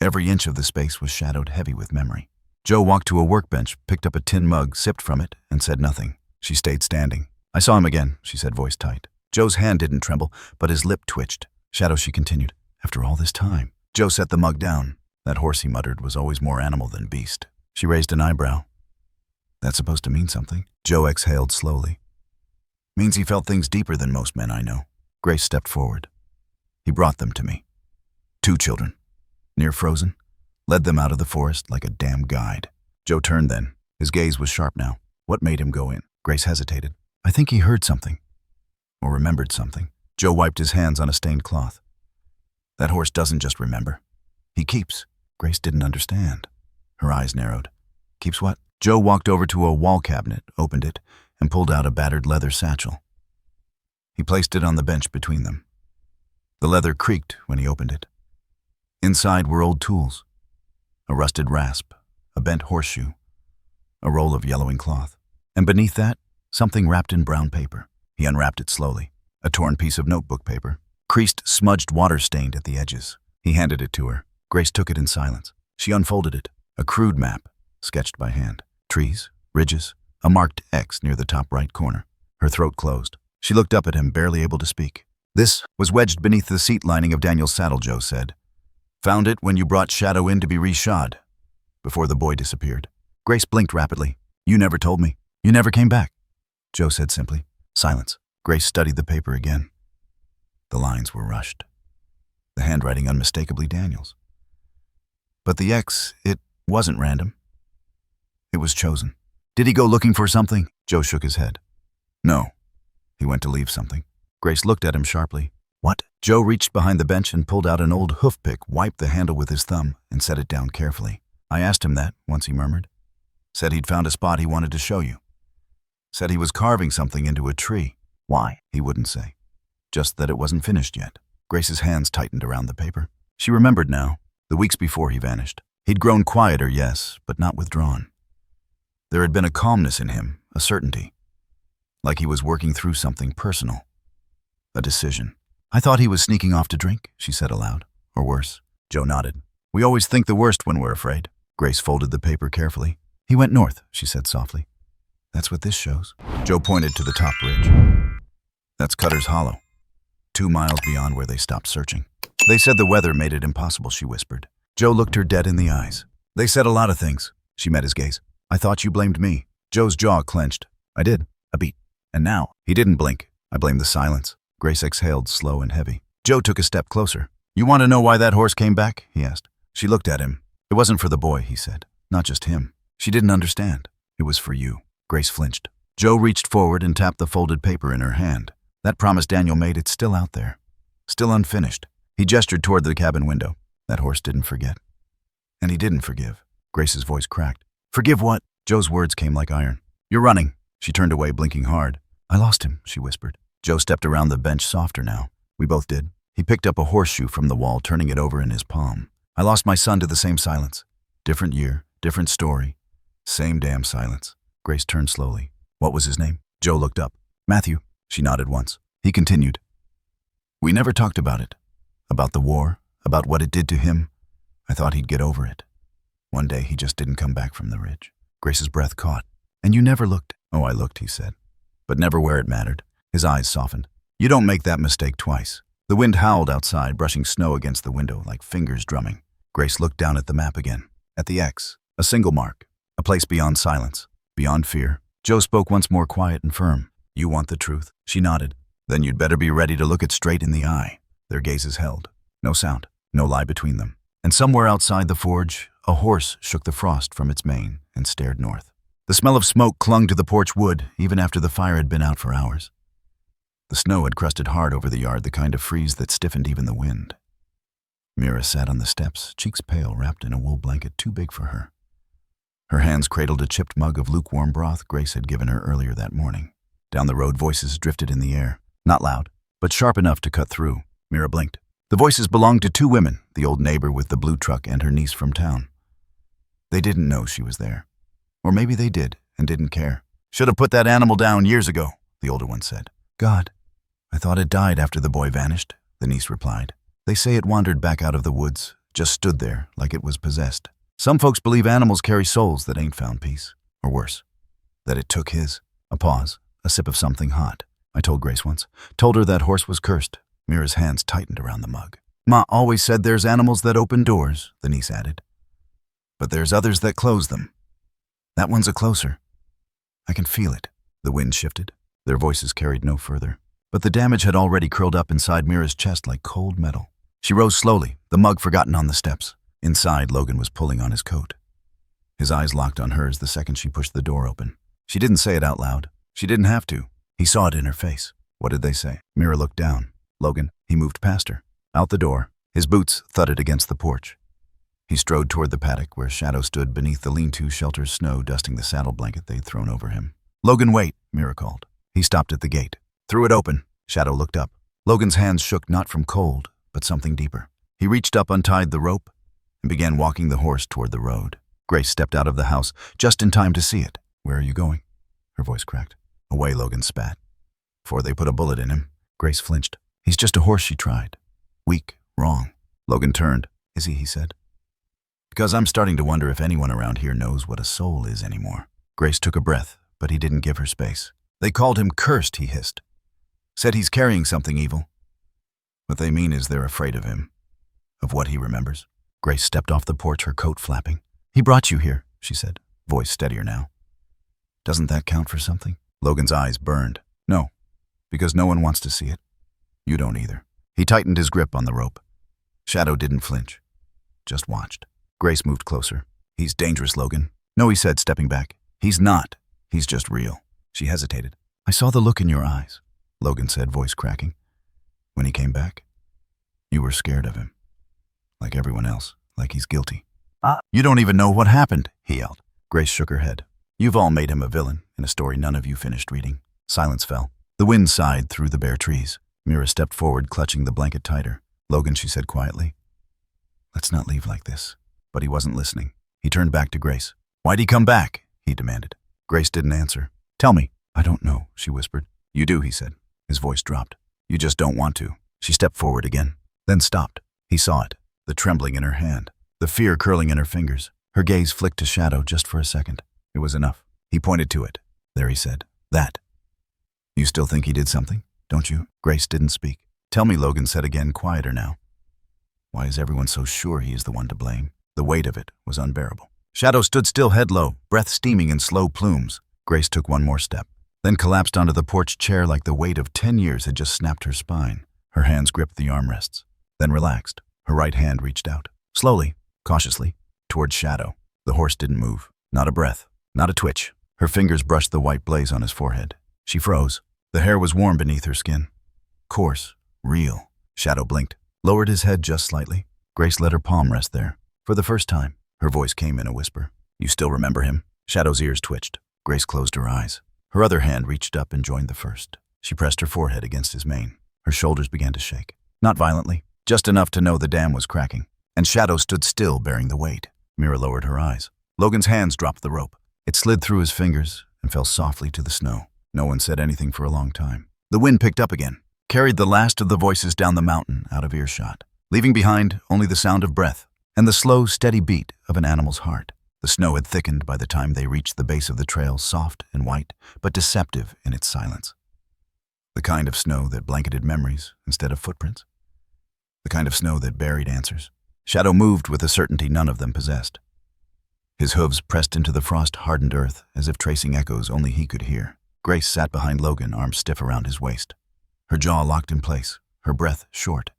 Every inch of the space was shadowed heavy with memory. Joe walked to a workbench, picked up a tin mug, sipped from it, and said nothing. She stayed standing. "I saw him again," she said, voice tight. Joe's hand didn't tremble, but his lip twitched. "Shadow," she continued, "after all this time." Joe set the mug down. "That horse," he muttered, "was always more animal than beast." She raised an eyebrow. "That's supposed to mean something?" Joe exhaled slowly. "Means he felt things deeper than most men I know." Grace stepped forward. "He brought them to me. 2 children, near frozen, led them out of the forest like a damn guide." Joe turned then. His gaze was sharp now. "What made him go in?" Grace hesitated. "I think he heard something, or remembered something." Joe wiped his hands on a stained cloth. "That horse doesn't just remember. He keeps." Grace didn't understand. Her eyes narrowed. "Keeps what?" Joe walked over to a wall cabinet, opened it, and pulled out a battered leather satchel. He placed it on the bench between them. The leather creaked when he opened it. Inside were old tools. A rusted rasp, a bent horseshoe, a roll of yellowing cloth. And beneath that, something wrapped in brown paper. He unwrapped it slowly. A torn piece of notebook paper, creased, smudged, water-stained at the edges. He handed it to her. Grace took it in silence. She unfolded it. A crude map, sketched by hand. Trees, ridges, a marked X near the top right corner. Her throat closed. She looked up at him, barely able to speak. "This was wedged beneath the seat lining of Daniel's saddle," Joe said. "Found it when you brought Shadow in to be reshod, before the boy disappeared." Grace blinked rapidly. "You never told me. You never came back," Joe said simply. Silence. Grace studied the paper again. The lines were rushed. The handwriting unmistakably Daniel's. But the X, it wasn't random. It was chosen. "Did he go looking for something?" Joe shook his head. "No. He went to leave something." Grace looked at him sharply. "What?" Joe reached behind the bench and pulled out an old hoof pick, wiped the handle with his thumb, and set it down carefully. "I asked him that," once he murmured. "Said he'd found a spot he wanted to show you. Said he was carving something into a tree." "Why?" He wouldn't say. Just that it wasn't finished yet. Grace's hands tightened around the paper. She remembered now, the weeks before he vanished. He'd grown quieter, yes, but not withdrawn. There had been a calmness in him, a certainty. Like he was working through something personal. A decision. "I thought he was sneaking off to drink," she said aloud. "Or worse." Joe nodded. "We always think the worst when we're afraid." Grace folded the paper carefully. He went north, she said softly. That's what this shows. Joe pointed to the top ridge. That's Cutter's Hollow, 2 miles beyond where they stopped searching. They said the weather made it impossible, she whispered. Joe looked her dead in the eyes. They said a lot of things. She met his gaze. I thought you blamed me. Joe's jaw clenched. I did. A beat. And now, he didn't blink. I blamed the silence. Grace exhaled, slow and heavy. Joe took a step closer. You want to know why that horse came back? He asked. She looked at him. It wasn't for the boy, he said. Not just him. She didn't understand. It was for you. Grace flinched. Joe reached forward and tapped the folded paper in her hand. That promise Daniel made, it's still out there. Still unfinished. He gestured toward the cabin window. That horse didn't forget. And he didn't forgive. Grace's voice cracked. Forgive what? Joe's words came like iron. You're running. She turned away, blinking hard. I lost him, she whispered. Joe stepped around the bench, softer now. We both did. He picked up a horseshoe from the wall, turning it over in his palm. I lost my son to the same silence. Different year, different story. Same damn silence. Grace turned slowly. What was his name? Joe looked up. Matthew. She nodded once. He continued. We never talked about it. About the war, about what it did to him. I thought he'd get over it. One day he just didn't come back from the ridge. Grace's breath caught. And you never looked. Oh, I looked, he said. But never where it mattered. His eyes softened. You don't make that mistake twice. The wind howled outside, brushing snow against the window like fingers drumming. Grace looked down at the map again. At the X. A single mark. A place beyond silence. Beyond fear. Joe spoke once more, quiet and firm. You want the truth? She nodded. Then you'd better be ready to look it straight in the eye. Their gazes held. No sound. No lie between them. And somewhere outside the forge, a horse shook the frost from its mane and stared north. The smell of smoke clung to the porch wood, even after the fire had been out for hours. The snow had crusted hard over the yard, the kind of freeze that stiffened even the wind. Mira sat on the steps, cheeks pale, wrapped in a wool blanket too big for her. Her hands cradled a chipped mug of lukewarm broth Grace had given her earlier that morning. Down the road, voices drifted in the air. Not loud, but sharp enough to cut through. Mira blinked. The voices belonged to 2 women, the old neighbor with the blue truck and her niece from town. They didn't know she was there. Or maybe they did and didn't care. Should have put that animal down years ago, the older one said. God, I thought it died after the boy vanished, the niece replied. They say it wandered back out of the woods, just stood there like it was possessed. Some folks believe animals carry souls that ain't found peace. Or worse, that it took his. A pause, a sip of something hot. I told Grace once. Told her that horse was cursed. Mira's hands tightened around the mug. Ma always said there's animals that open doors, the niece added. But there's others that close them. That one's a closer. I can feel it. The wind shifted. Their voices carried no further. But the damage had already curled up inside Mira's chest like cold metal. She rose slowly, the mug forgotten on the steps. Inside, Logan was pulling on his coat. His eyes locked on hers the second she pushed the door open. She didn't say it out loud. She didn't have to. He saw it in her face. What did they say? Mira looked down. Logan. He moved past her. Out the door. His boots thudded against the porch. He strode toward the paddock where Shadow stood beneath the lean-to shelter's snow, dusting the saddle blanket they'd thrown over him. Logan, wait, Mira called. He stopped at the gate. Threw it open. Shadow looked up. Logan's hands shook not from cold, but something deeper. He reached up, untied the rope, and began walking the horse toward the road. Grace stepped out of the house, just in time to see it. Where are you going? Her voice cracked. Away, Logan spat. Before they put a bullet in him. Grace flinched. He's just a horse, she tried. Weak, wrong. Logan turned. Is he said. Because I'm starting to wonder if anyone around here knows what a soul is anymore. Grace took a breath, but he didn't give her space. They called him cursed, he hissed. Said he's carrying something evil. What they mean is they're afraid of him. Of what he remembers. Grace stepped off the porch, her coat flapping. He brought you here, she said, voice steadier now. Doesn't that count for something? Logan's eyes burned. No, because no one wants to see it. You don't either. He tightened his grip on the rope. Shadow didn't flinch. Just watched. Grace moved closer. He's dangerous, Logan. No, he said, stepping back. He's not. He's just real. She hesitated. I saw the look in your eyes, Logan said, voice cracking. When he came back, you were scared of him. Like everyone else, like he's guilty. You don't even know what happened, he yelled. Grace shook her head. You've all made him a villain in a story none of you finished reading. Silence fell. The wind sighed through the bare trees. Mira stepped forward, clutching the blanket tighter. Logan, she said quietly. Let's not leave like this. But he wasn't listening. He turned back to Grace. Why'd he come back? He demanded. Grace didn't answer. Tell me. I don't know, she whispered. You do, he said. His voice dropped. You just don't want to. She stepped forward again, then stopped. He saw it, the trembling in her hand, the fear curling in her fingers. Her gaze flicked to Shadow just for a second. It was enough. He pointed to it. There, he said. That. You still think he did something, don't you? Grace didn't speak. Tell me, Logan said again, quieter now. Why is everyone so sure he is the one to blame? The weight of it was unbearable. Shadow stood still, head low, breath steaming in slow plumes. Grace took one more step, then collapsed onto the porch chair like the weight of 10 years had just snapped her spine. Her hands gripped the armrests, then relaxed. Her right hand reached out, slowly, cautiously, towards Shadow. The horse didn't move. Not a breath, not a twitch. Her fingers brushed the white blaze on his forehead. She froze. The hair was warm beneath her skin. Coarse, real. Shadow blinked, lowered his head just slightly. Grace let her palm rest there. For the first time, her voice came in a whisper. You still remember him? Shadow's ears twitched. Grace closed her eyes. Her other hand reached up and joined the first. She pressed her forehead against his mane. Her shoulders began to shake. Not violently, just enough to know the dam was cracking. And Shadow stood still, bearing the weight. Mira lowered her eyes. Logan's hands dropped the rope. It slid through his fingers and fell softly to the snow. No one said anything for a long time. The wind picked up again, carried the last of the voices down the mountain out of earshot, leaving behind only the sound of breath and the slow, steady beat of an animal's heart. The snow had thickened by the time they reached the base of the trail, soft and white, but deceptive in its silence. The kind of snow that blanketed memories instead of footprints. The kind of snow that buried answers. Shadow moved with a certainty none of them possessed. His hooves pressed into the frost-hardened earth as if tracing echoes only he could hear. Grace sat behind Logan, arms stiff around his waist. Her jaw locked in place, her breath short.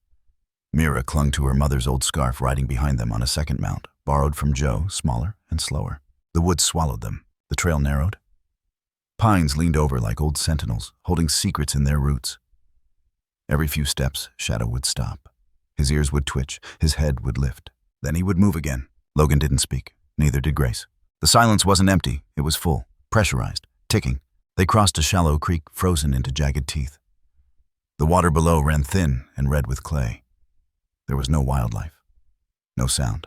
Mira clung to her mother's old scarf, riding behind them on a second mount, borrowed from Joe, smaller and slower. The woods swallowed them. The trail narrowed. Pines leaned over like old sentinels, holding secrets in their roots. Every few steps, Shadow would stop. His ears would twitch, his head would lift. Then he would move again. Logan didn't speak. Neither did Grace. The silence wasn't empty. It was full, pressurized, ticking. They crossed a shallow creek, frozen into jagged teeth. The water below ran thin and red with clay. There was no wildlife. No sound.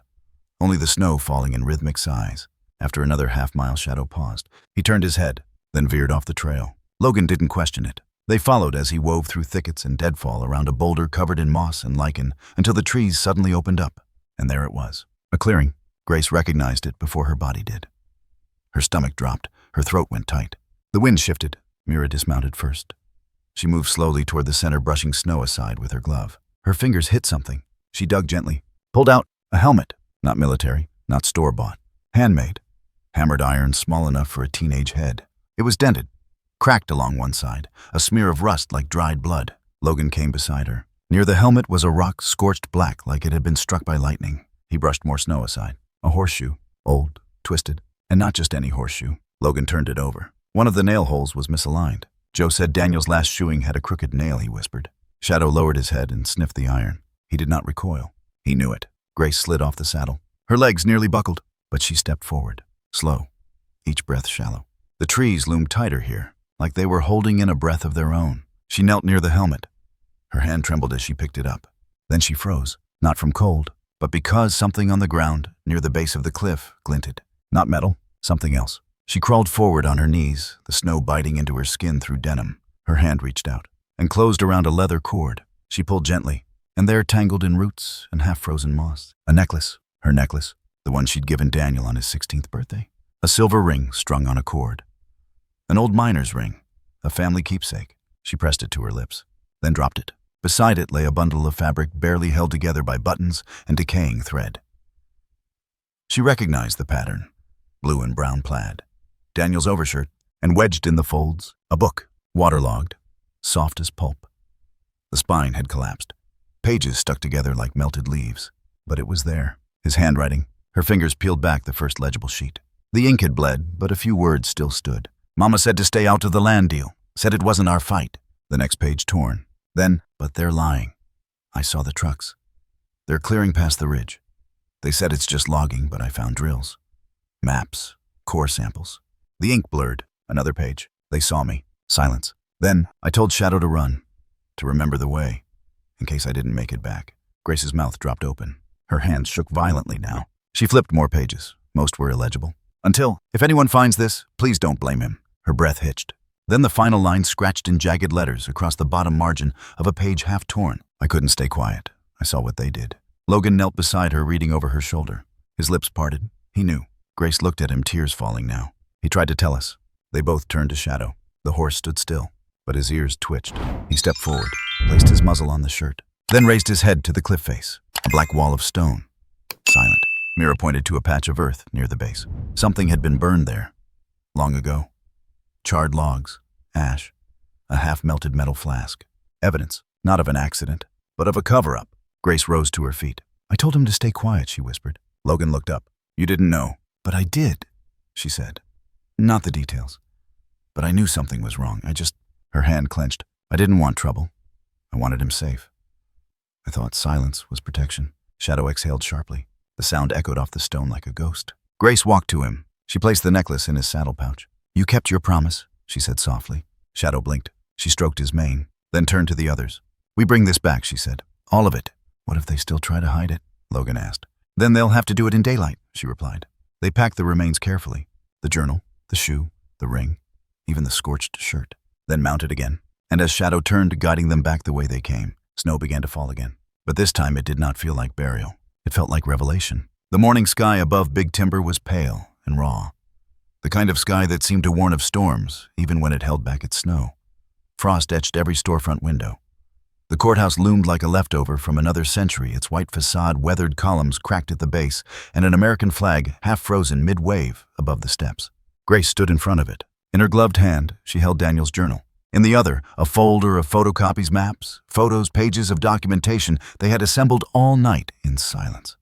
Only the snow falling in rhythmic sighs. After another half-mile, Shadow paused. He turned his head, then veered off the trail. Logan didn't question it. They followed as he wove through thickets and deadfall around a boulder covered in moss and lichen until the trees suddenly opened up. And there it was. A clearing. Grace recognized it before her body did. Her stomach dropped. Her throat went tight. The wind shifted. Mira dismounted first. She moved slowly toward the center, brushing snow aside with her glove. Her fingers hit something. She dug gently, pulled out a helmet. Not military, not store-bought. Handmade. Hammered iron small enough for a teenage head. It was dented, cracked along one side, a smear of rust like dried blood. Logan came beside her. Near the helmet was a rock scorched black like it had been struck by lightning. He brushed more snow aside. A horseshoe, old, twisted, and not just any horseshoe. Logan turned it over. One of the nail holes was misaligned. Joe said Daniel's last shoeing had a crooked nail, he whispered. Shadow lowered his head and sniffed the iron. He did not recoil. He knew it. Grace slid off the saddle. Her legs nearly buckled, but she stepped forward, slow, each breath shallow. The trees loomed tighter here, like they were holding in a breath of their own. She knelt near the helmet. Her hand trembled as she picked it up. Then she froze, not from cold, but because something on the ground near the base of the cliff glinted. Not metal, something else. She crawled forward on her knees, the snow biting into her skin through denim. Her hand reached out and closed around a leather cord. She pulled gently, and there, tangled in roots and half-frozen moss, a necklace. Her necklace, the one she'd given Daniel on his 16th birthday. A silver ring strung on a cord. An old miner's ring, a family keepsake. She pressed it to her lips, then dropped it. Beside it lay a bundle of fabric barely held together by buttons and decaying thread. She recognized the pattern, blue and brown plaid. Daniel's overshirt, and wedged in the folds, a book, waterlogged, soft as pulp. The spine had collapsed. Pages stuck together like melted leaves. But it was there, his handwriting. Her fingers peeled back the first legible sheet. The ink had bled, but a few words still stood. Mama said to stay out of the land deal. Said it wasn't our fight. The next page torn. Then, but they're lying. I saw the trucks. They're clearing past the ridge. They said it's just logging, but I found drills. Maps, core samples. The ink blurred. Another page. They saw me. Silence. Then, I told Shadow to run. To remember the way. In case I didn't make it back. Grace's mouth dropped open. Her hands shook violently now. She flipped more pages. Most were illegible. Until, if anyone finds this, please don't blame him. Her breath hitched. Then the final line scratched in jagged letters across the bottom margin of a page half torn. I couldn't stay quiet. I saw what they did. Logan knelt beside her, reading over her shoulder. His lips parted. He knew. Grace looked at him, tears falling now. He tried to tell us. They both turned to Shadow. The horse stood still, but his ears twitched. He stepped forward, placed his muzzle on the shirt, then raised his head to the cliff face, a black wall of stone. Silent. Mira pointed to a patch of earth near the base. Something had been burned there, long ago. Charred logs, ash, a half-melted metal flask. Evidence, not of an accident, but of a cover-up. Grace rose to her feet. I told him to stay quiet, she whispered. Logan looked up. You didn't know. But I did, she said. Not the details. But I knew something was wrong. Her hand clenched. I didn't want trouble. I wanted him safe. I thought silence was protection. Shadow exhaled sharply. The sound echoed off the stone like a ghost. Grace walked to him. She placed the necklace in his saddle pouch. You kept your promise, she said softly. Shadow blinked. She stroked his mane, then turned to the others. We bring this back, she said. All of it. What if they still try to hide it? Logan asked. Then they'll have to do it in daylight, she replied. They packed the remains carefully. The journal, the shoe, the ring, even the scorched shirt. Then mounted again. And as Shadow turned, guiding them back the way they came, snow began to fall again. But this time it did not feel like burial. It felt like revelation. The morning sky above Big Timber was pale and raw. The kind of sky that seemed to warn of storms, even when it held back its snow. Frost etched every storefront window. The courthouse loomed like a leftover from another century, its white facade, weathered columns cracked at the base, and an American flag half-frozen mid-wave above the steps. Grace stood in front of it. In her gloved hand, she held Daniel's journal. In the other, a folder of photocopies, maps, photos, pages of documentation they had assembled all night in silence.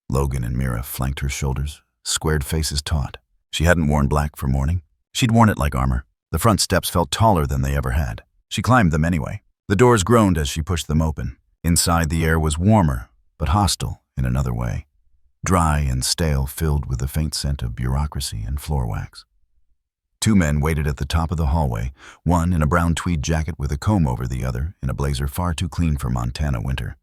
Logan and Mira flanked her shoulders, squared faces taut. She hadn't worn black for mourning. She'd worn it like armor. The front steps felt taller than they ever had. She climbed them anyway. The doors groaned as she pushed them open. Inside, the air was warmer, but hostile in another way. Dry and stale, filled with the faint scent of bureaucracy and floor wax. Two men waited at the top of the hallway, one in a brown tweed jacket with a comb over the other in a blazer far too clean for Montana winter.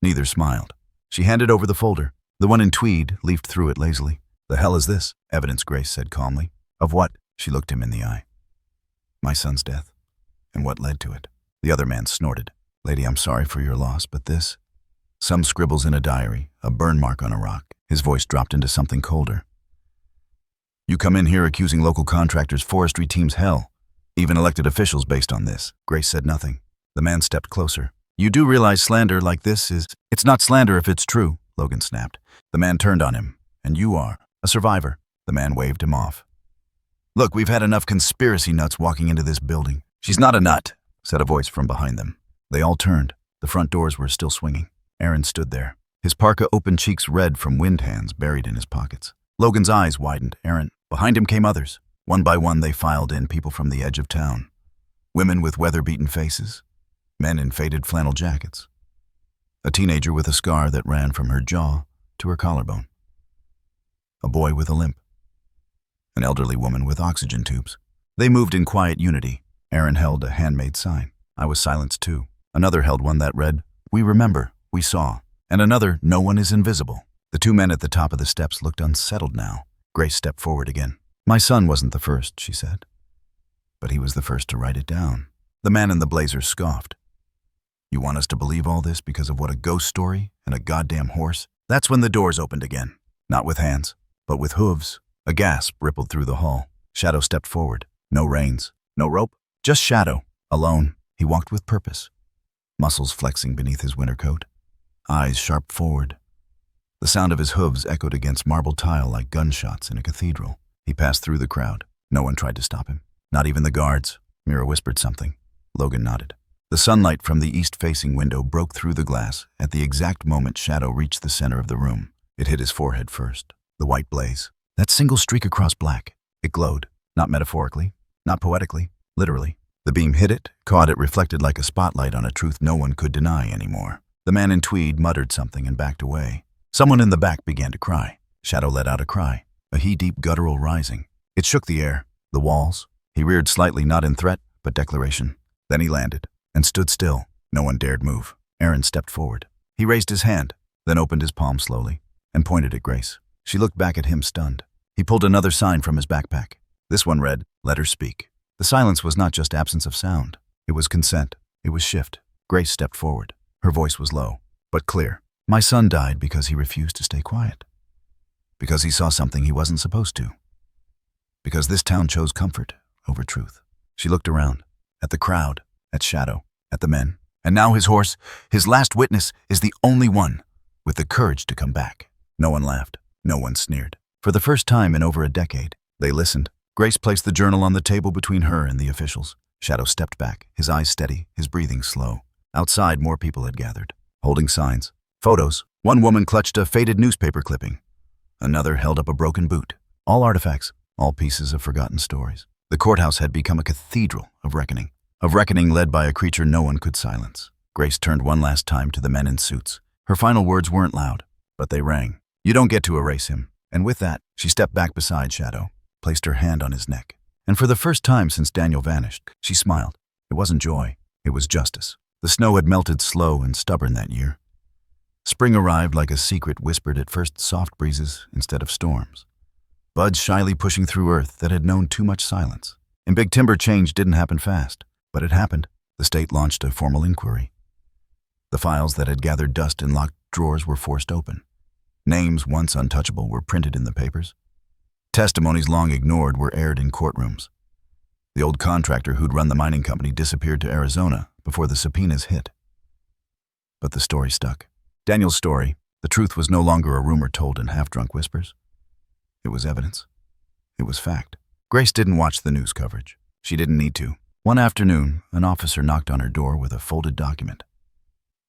Neither smiled. She handed over the folder. The one in tweed leafed through it lazily. The hell is this? Evidence, Grace said calmly. Of what? She looked him in the eye. My son's death. And what led to it? The other man snorted. Lady, I'm sorry for your loss, but this... Some scribbles in a diary, a burn mark on a rock. His voice dropped into something colder. You come in here accusing local contractors, forestry teams, hell. Even elected officials based on this. Grace said nothing. The man stepped closer. You do realize slander like this is... It's not slander if it's true, Logan snapped. The man turned on him. And you are a survivor. The man waved him off. Look, we've had enough conspiracy nuts walking into this building. She's not a nut, said a voice from behind them. They all turned. The front doors were still swinging. Aaron stood there, his parka open, cheeks red from wind hands buried in his pockets. Logan's eyes widened. Aaron. Behind him came others. One by one they filed in, people from the edge of town. Women with weather-beaten faces. Men in faded flannel jackets. A teenager with a scar that ran from her jaw to her collarbone. A boy with a limp. An elderly woman with oxygen tubes. They moved in quiet unity. Aaron held a handmade sign. I was silenced too. Another held one that read, We remember, we saw. And another, No one is invisible. The two men at the top of the steps looked unsettled now. Grace stepped forward again. My son wasn't the first, she said. But he was the first to write it down. The man in the blazer scoffed. You want us to believe all this because of what, a ghost story and a goddamn horse? That's when the doors opened again. Not with hands, but with hooves. A gasp rippled through the hall. Shadow stepped forward. No reins, no rope, just Shadow. Alone, he walked with purpose. Muscles flexing beneath his winter coat. Eyes sharp forward. The sound of his hooves echoed against marble tile like gunshots in a cathedral. He passed through the crowd. No one tried to stop him. Not even the guards. Mira whispered something. Logan nodded. The sunlight from the east-facing window broke through the glass at the exact moment Shadow reached the center of the room. It hit his forehead first. The white blaze. That single streak across black. It glowed. Not metaphorically. Not poetically. Literally. The beam hit it, caught it, reflected like a spotlight on a truth no one could deny anymore. The man in tweed muttered something and backed away. Someone in the back began to cry. Shadow let out a cry. A he-deep guttural rising. It shook the air. The walls. He reared slightly, not in threat, but declaration. Then he landed. And stood still. No one dared move. Aaron stepped forward. He raised his hand, then opened his palm slowly, and pointed at Grace. She looked back at him, stunned. He pulled another sign from his backpack. This one read, Let her speak. The silence was not just absence of sound. It was consent. It was shift. Grace stepped forward. Her voice was low, but clear. My son died because he refused to stay quiet. Because he saw something he wasn't supposed to. Because this town chose comfort over truth. She looked around, at the crowd, at Shadow, at the men, and now his horse, his last witness, is the only one with the courage to come back. No one laughed. No one sneered. For the first time in over a decade, they listened. Grace placed the journal on the table between her and the officials. Shadow stepped back, his eyes steady, his breathing slow. Outside, more people had gathered, holding signs, photos. One woman clutched a faded newspaper clipping. Another held up a broken boot. All artifacts, all pieces of forgotten stories. The courthouse had become a cathedral of reckoning led by a creature no one could silence. Grace turned one last time to the men in suits. Her final words weren't loud, but they rang. You don't get to erase him. And with that, she stepped back beside Shadow, placed her hand on his neck. And for the first time since Daniel vanished, she smiled. It wasn't joy, it was justice. The snow had melted slow and stubborn that year. Spring arrived like a secret whispered at first soft breezes instead of storms. Buds shyly pushing through earth that had known too much silence. In Big Timber, change didn't happen fast, but it happened. The state launched a formal inquiry. The files that had gathered dust in locked drawers were forced open. Names once untouchable were printed in the papers. Testimonies long ignored were aired in courtrooms. The old contractor who'd run the mining company disappeared to Arizona before the subpoenas hit. But the story stuck. Daniel's story, the truth, was no longer a rumor told in half-drunk whispers. It was evidence. It was fact. Grace didn't watch the news coverage. She didn't need to. One afternoon, an officer knocked on her door with a folded document.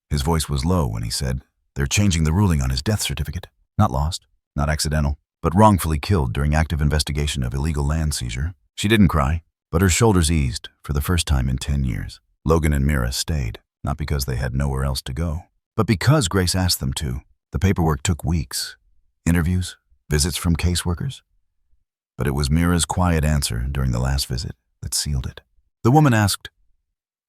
His voice was low when he said, "They're changing the ruling on his death certificate. Not lost, not accidental, but wrongfully killed during active investigation of illegal land seizure." She didn't cry, but her shoulders eased for the first time in 10 years. Logan and Mira stayed, not because they had nowhere else to go, but because Grace asked them to. The paperwork took weeks. Interviews, visits from caseworkers. But it was Mira's quiet answer during the last visit that sealed it. The woman asked,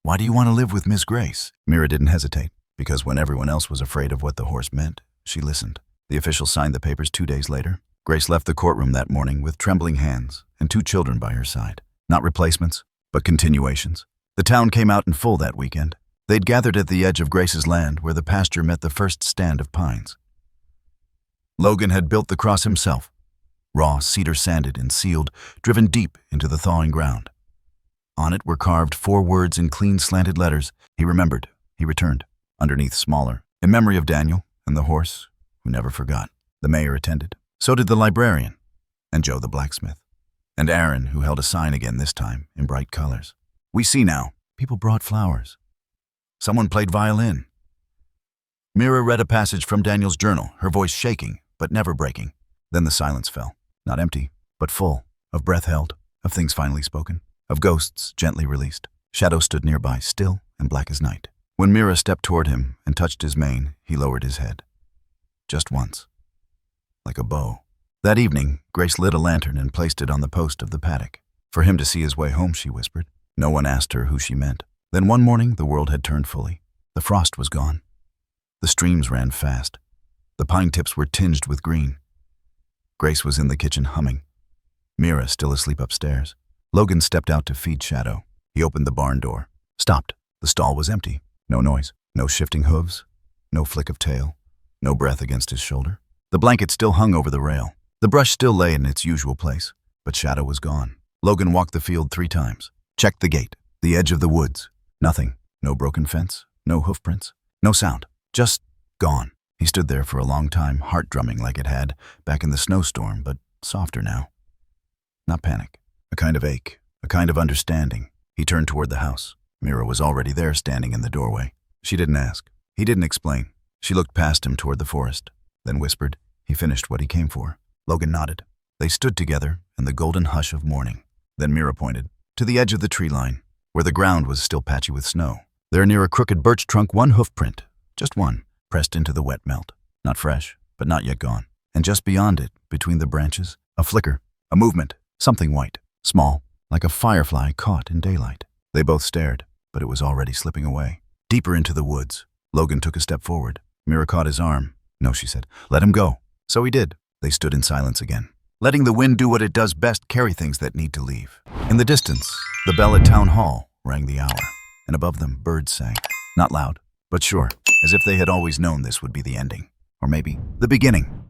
"Why do you want to live with Miss Grace?" Mira didn't hesitate, because when everyone else was afraid of what the horse meant, she listened. The official signed the papers 2 days later. Grace left the courtroom that morning with trembling hands and 2 children by her side. Not replacements, but continuations. The town came out in full that weekend. They'd gathered at the edge of Grace's land where the pasture met the first stand of pines. Logan had built the cross himself, raw, cedar-sanded and sealed, driven deep into the thawing ground. On it were carved 4 words in clean slanted letters. He remembered. He returned. Underneath, smaller, in memory of Daniel and the horse, who never forgot. The mayor attended. So did the librarian, and Joe the blacksmith, and Aaron, who held a sign again this time in bright colors. "We see now." People brought flowers. Someone played violin. Mira read a passage from Daniel's journal, her voice shaking, but never breaking. Then the silence fell, not empty, but full, of breath held, of things finally spoken, of ghosts gently released. Shadow stood nearby, still and black as night. When Mira stepped toward him and touched his mane, he lowered his head. Just once. Like a bow. That evening, Grace lit a lantern and placed it on the post of the paddock. For him to see his way home, she whispered. No one asked her who she meant. Then one morning, the world had turned fully. The frost was gone. The streams ran fast. The pine tips were tinged with green. Grace was in the kitchen humming. Mira still asleep upstairs. Logan stepped out to feed Shadow. He opened the barn door. Stopped. The stall was empty. No noise. No shifting hooves. No flick of tail. No breath against his shoulder. The blanket still hung over the rail. The brush still lay in its usual place, but Shadow was gone. Logan walked the field 3 times. Checked the gate. The edge of the woods. Nothing. No broken fence. No hoofprints. No sound. Just gone. He stood there for a long time, heart drumming like it had back in the snowstorm, but softer now. Not panic. A kind of ache. A kind of understanding. He turned toward the house. Mira was already there, standing in the doorway. She didn't ask. He didn't explain. She looked past him toward the forest, then whispered. He finished what he came for. Logan nodded. They stood together in the golden hush of morning. Then Mira pointed to the edge of the tree line, where the ground was still patchy with snow. There near a crooked birch trunk, one hoofprint, just one, pressed into the wet melt. Not fresh, but not yet gone. And just beyond it, between the branches, a flicker, a movement, something white, small, like a firefly caught in daylight. They both stared, but it was already slipping away. Deeper into the woods. Logan took a step forward. Mira caught his arm. "No," she said. "Let him go." So he did. They stood in silence again, letting the wind do what it does best, carry things that need to leave. In the distance, the bell at town hall rang the hour, and above them, birds sang. Not loud, but sure, as if they had always known this would be the ending. Or maybe the beginning.